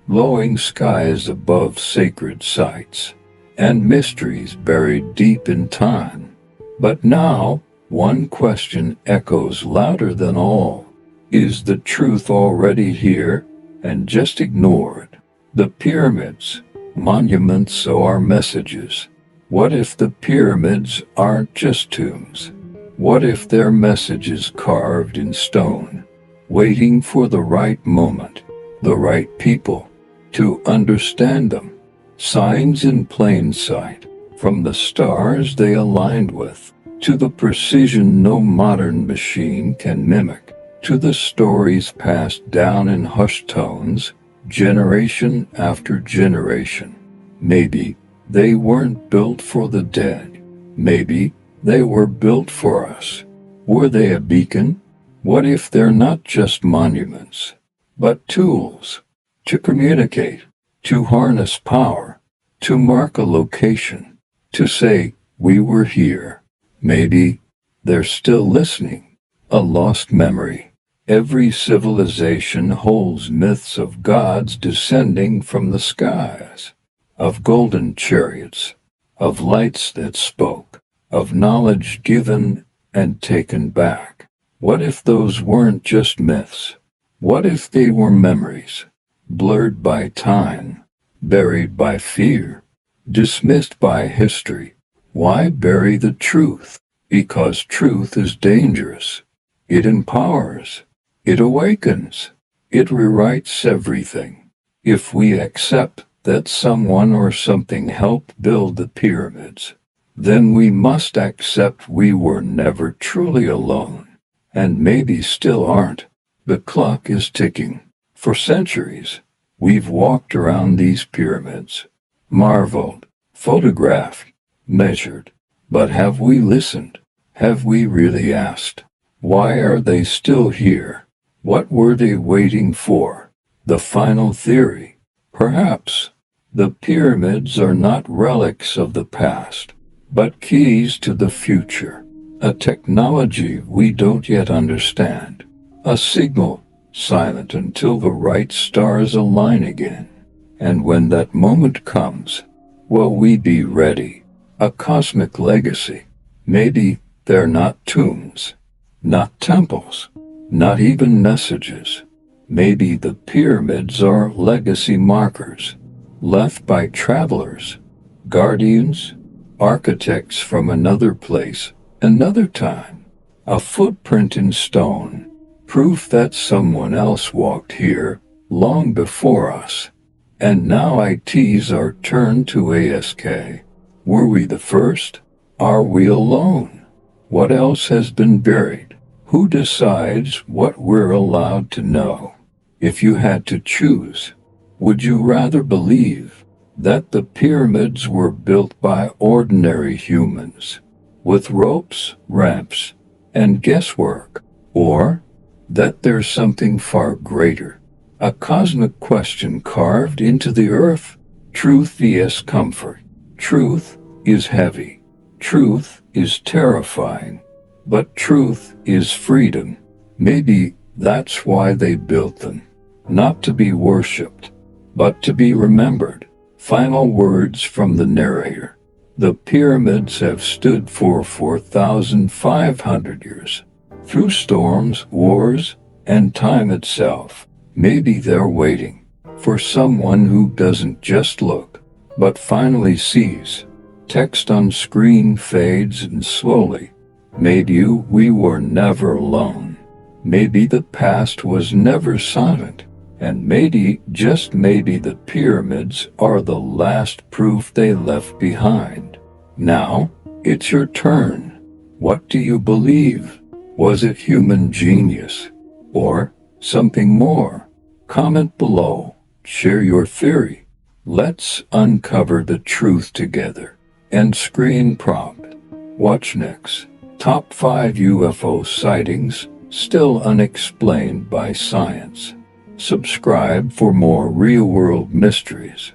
glowing skies above sacred sites, and mysteries buried deep in time. But now, one question echoes louder than all. Is the truth already here and just ignored? The pyramids, monuments or messages. What if the pyramids aren't just tombs? What if their messages carved in stone, waiting for the right moment, the right people, to understand them? Signs in plain sight, from the stars they aligned with, to the precision no modern machine can mimic, to the stories passed down in hushed tones, generation after generation. Maybe they weren't built for the dead. Maybe they were built for us. Were they a beacon? What if they're not just monuments, but tools to communicate, to harness power, to mark a location, to say, we were here? Maybe they're still listening, a lost memory. Every civilization holds myths of gods descending from the skies, of golden chariots, of lights that spoke, of knowledge given and taken back. What if those weren't just myths? What if they were memories, blurred by time, buried by fear, dismissed by history? Why bury the truth? Because truth is dangerous. It empowers. It awakens. It rewrites everything. If we accept that someone or something helped build the pyramids, then we must accept we were never truly alone, and maybe still aren't. The clock is ticking. For centuries, we've walked around these pyramids, marveled, photographed, measured. But have we listened? Have we really asked? Why are they still here? What were they waiting for? The final theory. Perhaps the pyramids are not relics of the past, but keys to the future, a technology we don't yet understand, A signal, silent until the right stars align again. And when that moment comes, will we be ready? A cosmic legacy. Maybe they're not tombs, not temples, not even messages. Maybe the pyramids are legacy markers, left by travelers, guardians, architects from another place, another time. A footprint in stone, proof that someone else walked here long before us. And now ITs are turned to ASK. Were we the first? Are we alone? What else has been buried? Who decides what we're allowed to know? If you had to choose, would you rather believe that the pyramids were built by ordinary humans, with ropes, ramps, and guesswork, or that there's something far greater, a cosmic question carved into the earth? Truth vs. comfort. Truth is heavy. Truth is terrifying. But truth is freedom. Maybe that's why they built them. Not to be worshipped, but to be remembered. Final words from the narrator. The pyramids have stood for 4,500 years. Through storms, wars, and time itself. Maybe they're waiting for someone who doesn't just look, but finally sees. Text on screen fades and slowly. Maybe we were never alone. Maybe the past was never silent. And maybe, just maybe, the pyramids are the last proof they left behind. Now, it's your turn. What do you believe? Was it human genius? Or something more? Comment below. Share your theory. Let's uncover the truth together. End screen prompt. Watch next. Top 5 UFO sightings still unexplained by science. Subscribe for more real-world mysteries.